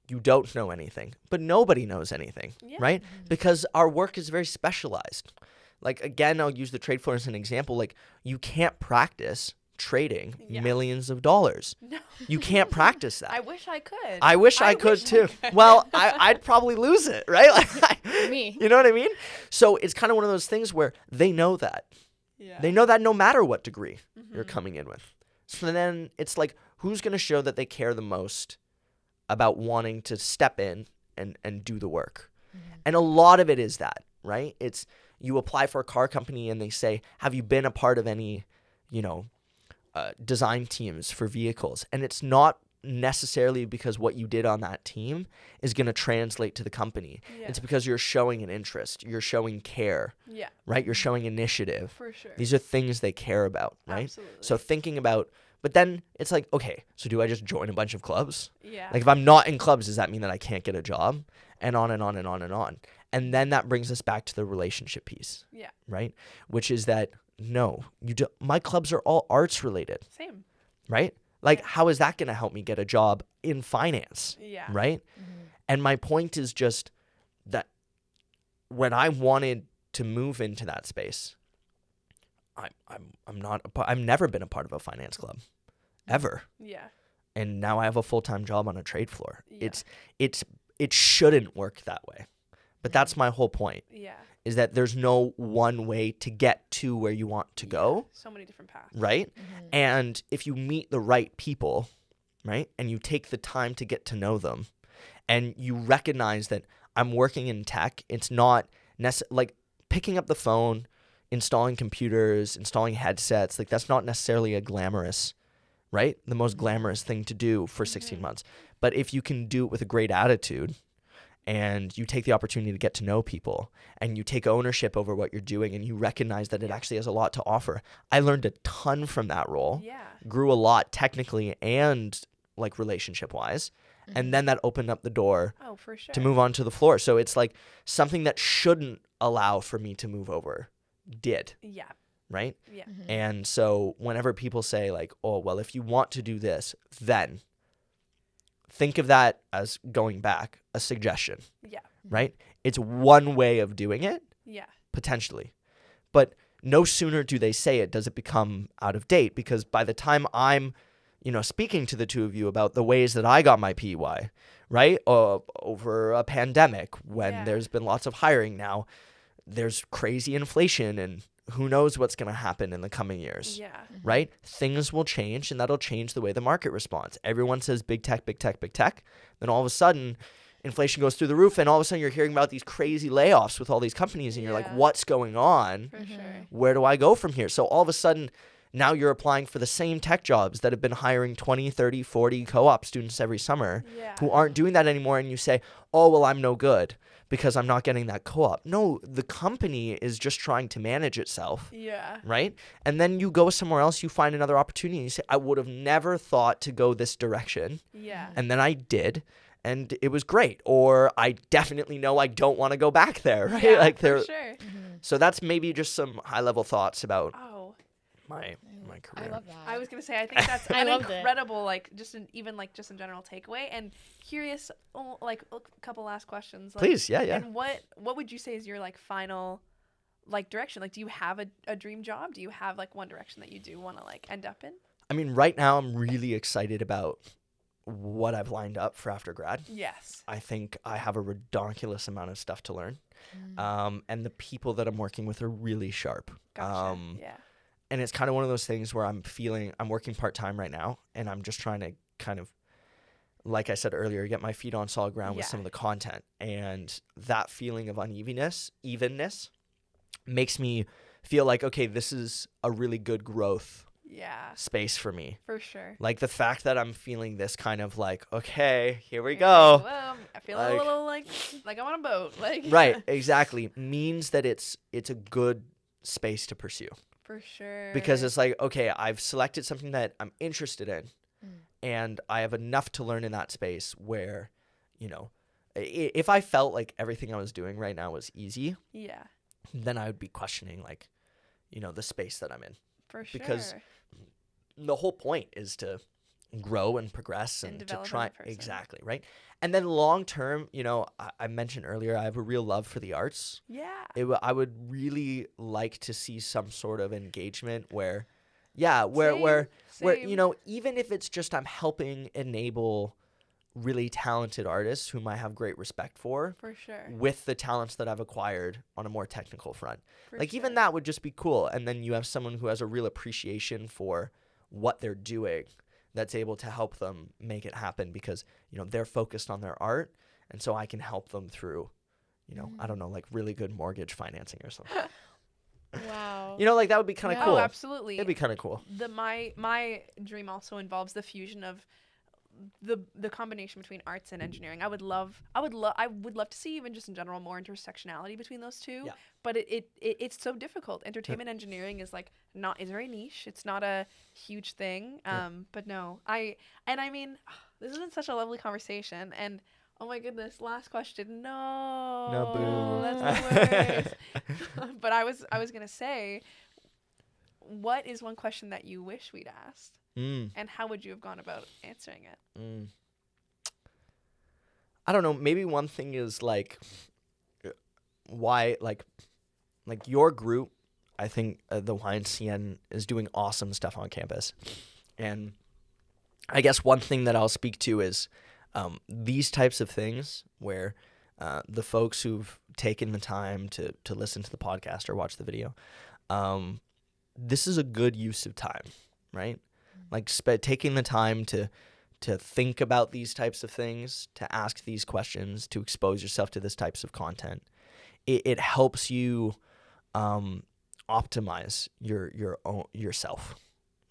you don't know anything, but nobody knows anything, Yeah. right? Because our work is very specialized. Like, again, I'll use the trade floor as an example. Like, you can't practice trading Yeah. millions of dollars. No. You can't practice that. I wish I could. I wish I could too. Well, I'd probably lose it, right? Like, Me. You know what I mean? So it's kind of one of those things where they know that. Yeah. They know that no matter what degree you're coming in with. So then it's like, who's going to show that they care the most about wanting to step in and do the work? And a lot of it is that, right? It's you apply for a car company and they say, have you been a part of any, design teams for vehicles? And it's not necessarily because what you did on that team is going to translate to the company. Yeah. It's because you're showing an interest. You're showing care, Yeah. right? You're showing initiative. For sure. These are things they care about, right? Absolutely. So thinking about, but then it's like, okay, so do I just join a bunch of clubs? Yeah. Like if I'm not in clubs, does that mean that I can't get a job? And on and on and on and on. And then that brings us back to the relationship piece, Yeah. right? Which is that, no, my clubs are all arts related, Same. right? Like, how is that going to help me get a job in finance, Yeah. right? And my point is just that when I wanted to move into that space, I've never been a part of a finance club, ever. Yeah. And now I have a full-time job on a trade floor. Yeah. It shouldn't work that way, But that's my whole point, Yeah. is that there's no one way to get to where you want to go, So many different paths. right? And if you meet the right people, right, and you take the time to get to know them, and you recognize that I'm working in tech, it's not like picking up the phone, installing computers, installing headsets, like that's not necessarily a glamorous, right? The most glamorous thing to do for 16 months. But if you can do it with a great attitude, and you take the opportunity to get to know people, and you take ownership over what you're doing, and you recognize that it actually has a lot to offer. I learned a ton from that role, Yeah. grew a lot technically and like relationship wise. And then that opened up the door Oh, for sure. to move on to the floor. So it's like something that shouldn't allow for me to move over did, Yeah. right? Yeah. And so whenever people say like, oh, well, if you want to do this, then think of that as going back, a suggestion, Yeah. right? It's one way of doing it, Yeah. potentially. But no sooner do they say it, does it become out of date? Because by the time I'm, speaking to the two of you about the ways that I got my PY, right? Over a pandemic, when there's been lots of hiring now, there's crazy inflation, and who knows what's going to happen in the coming years, Yeah. right? Things will change, and that'll change the way the market responds. Everyone says big tech, big tech, big tech. Then all of a sudden, inflation goes through the roof, and all of a sudden you're hearing about these crazy layoffs with all these companies, and you're like, what's going on? For sure. Where do I go from here? So all of a sudden, now you're applying for the same tech jobs that have been hiring 20, 30, 40 co-op students every summer who aren't doing that anymore. And you say, oh, well, I'm no good because I'm not getting that co-op. No, the company is just trying to manage itself. Yeah. Right? And then you go somewhere else, you find another opportunity. And you say, I would have never thought to go this direction. Yeah. And then I did. And it was great. Or I definitely know I don't want to go back there. Right? Yeah, like for sure. So that's maybe just some high level thoughts about Oh. my career. I love that. I was gonna say I think that's I an loved it. incredible just in general takeaway, and curious like a couple last questions. Like, Please, yeah. And what would you say is your like final direction? Like, do you have a dream job? Do you have like one direction that you do want to like end up in? I mean, right now I'm really excited about what I've lined up for after grad. Yes. I think I have a ridiculous amount of stuff to learn. And the people that I'm working with are really sharp. Gotcha. Yeah. And it's kind of one of those things where I'm working part-time right now, and I'm just trying to kind of, like I said earlier, get my feet on solid ground with some of the content. And that feeling of evenness makes me feel like, okay, this is a really good growth space for me. For sure. Like the fact that I'm feeling this kind of like, okay, here we go. Well, I feel a little like I'm on a boat. Like Right, exactly. Means that it's a good space to pursue. For sure. Because it's like, okay, I've selected something that I'm interested in, and I have enough to learn in that space where, if I felt like everything I was doing right now was easy, then I would be questioning like, the space that I'm in. For sure. Because the whole point is to grow and progress and to develop try. as a person. Exactly, right? And then long term, I mentioned earlier, I have a real love for the arts. Yeah. I would really like to see some sort of engagement where Same. even if it's just I'm helping enable really talented artists whom I have great respect for sure. with the talents that I've acquired on a more technical front. For Even sure. that would just be cool. And then you have someone who has a real appreciation for what they're doing that's able to help them make it happen because, they're focused on their art. And so I can help them through, I don't know, like really good mortgage financing or something. Wow. Like that would be kind of cool. Oh, absolutely. It'd be kind of cool. My dream also involves the fusion of the combination between arts and engineering. I would love to see, even just in general, more intersectionality between those two. Yeah. But it's so difficult. Entertainment engineering is is very niche. It's not a huge thing. But no, I mean, this has been such a lovely conversation, and oh my goodness, last question. No, boo. that's the worst. But I was gonna say, what is one question that you wish we'd asked? And how would you have gone about answering it? I don't know. Maybe one thing is like why like your group. I think the YNCN is doing awesome stuff on campus, and I guess one thing that I'll speak to is these types of things where the folks who've taken the time to listen to the podcast or watch the video, this is a good use of time, right? Like taking the time to think about these types of things, to ask these questions, to expose yourself to this types of content. It helps you optimize yourself,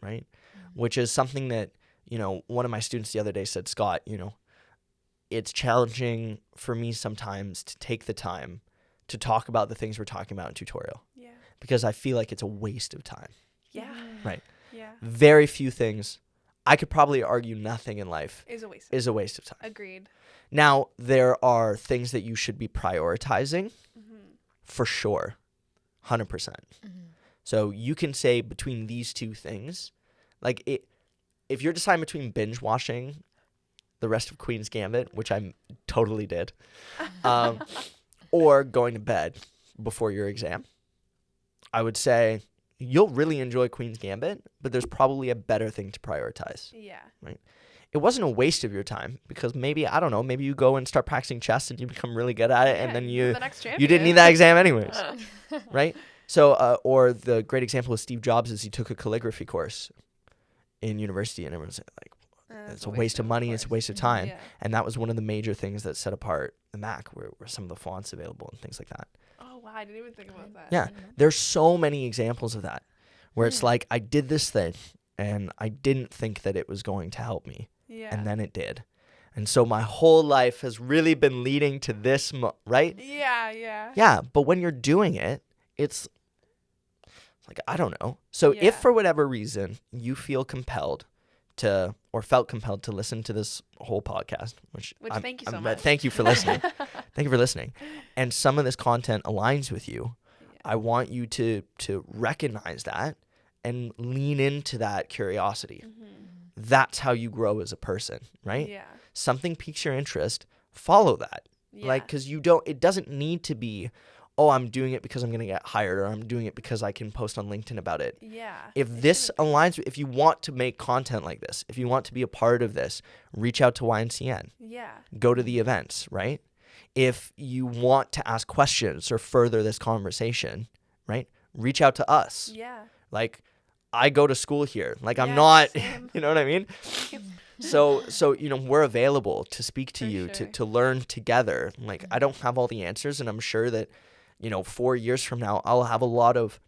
right? Which is something that, one of my students the other day said, Scott, it's challenging for me sometimes to take the time to talk about the things we're talking about in tutorial. Yeah. Because I feel like it's a waste of time. Yeah. Right. Yeah. Very few things. I could probably argue nothing in life Is a waste of time. Agreed. Now, there are things that you should be prioritizing for sure. 100%. So you can say between these two things, like if you're deciding between binge watching the rest of Queen's Gambit, which I totally did, or going to bed before your exam, I would say you'll really enjoy Queen's Gambit, but there's probably a better thing to prioritize. Yeah. Right? It wasn't a waste of your time because maybe, I don't know, maybe you go and start practicing chess and you become really good at it, and then you didn't need that exam anyways, right? So, or the great example of Steve Jobs is he took a calligraphy course in university, and everyone's like, it's a waste of money, it's a waste of time. Yeah. And that was one of the major things that set apart the Mac, were some of the fonts available and things like that. Oh, wow. I didn't even think about that. Yeah, there's so many examples of that where it's like, I did this thing and I didn't think that it was going to help me. Yeah. And then it did. And so my whole life has really been leading to this, right? Yeah, yeah. Yeah, but when you're doing it, it's like, I don't know. So Yeah. if for whatever reason you feel compelled to, or felt compelled to listen to this whole podcast, which thank you so much. Thank you for listening. Thank you for listening. And some of this content aligns with you. I want you to recognize that and lean into that curiosity. That's how you grow as a person, right? Yeah. Something piques your interest, follow that. Yeah. Like, because it doesn't need to be, oh, I'm doing it because I'm going to get hired, or I'm doing it because I can post on LinkedIn about it. Yeah. If this aligns, if you want to make content like this, if you want to be a part of this, reach out to YNCN. Yeah. Go to the events, right? If you want to ask questions or further this conversation, right? Reach out to us. Yeah. Like, I go to school here. Like, I'm Yeah, not, same. you know what I mean? So we're available to speak to For you, sure. to learn together. Like, I don't have all the answers, and I'm sure that, 4 years from now, I'll have a lot of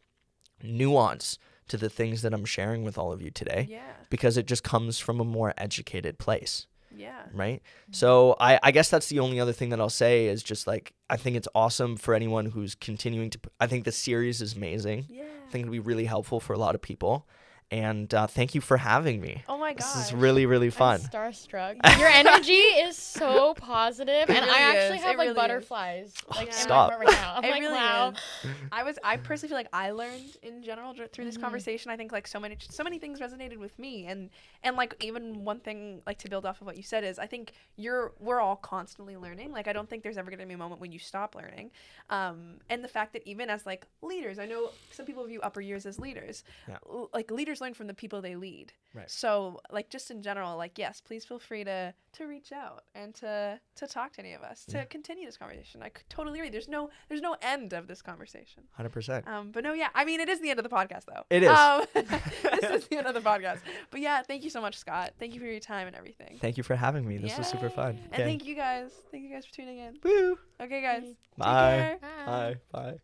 nuance to the things that I'm sharing with all of you today. Yeah. Because it just comes from a more educated place. Yeah. Right? So I guess that's the only other thing that I'll say is just like, I think it's awesome for anyone who's continuing to, I think the series is amazing. Yeah. I think it'll be really helpful for a lot of people. And thank you for having me. Oh my This gosh. is really, really fun. I'm starstruck. Your energy is so positive, and really I actually is. have It like really butterflies like in Stop. my heart right now. I'm It like, really wow. is. I personally feel like I learned in general through this conversation. I think like so many things resonated with me, and like even one thing like to build off of what you said is I think we're all constantly learning. Like I don't think there's ever gonna be a moment when you stop learning. And the fact that even as like leaders, I know some people view upper years as leaders. Yeah. Like leaders learn from the people they lead. Right. So like just in general, like yes, please feel free to reach out and to talk to any of us to continue this conversation. I totally agree. There's no end of this conversation. 100%. But no, yeah, I mean it is the end of the podcast though. It is. This is the end of the podcast. But yeah, thank you so much, Scott. Thank you for your time and everything. Thank you for having me. This was super fun. And thank you guys. Thank you guys for tuning in. Woo. Okay, guys. Bye. Take care. Bye. Bye. Bye.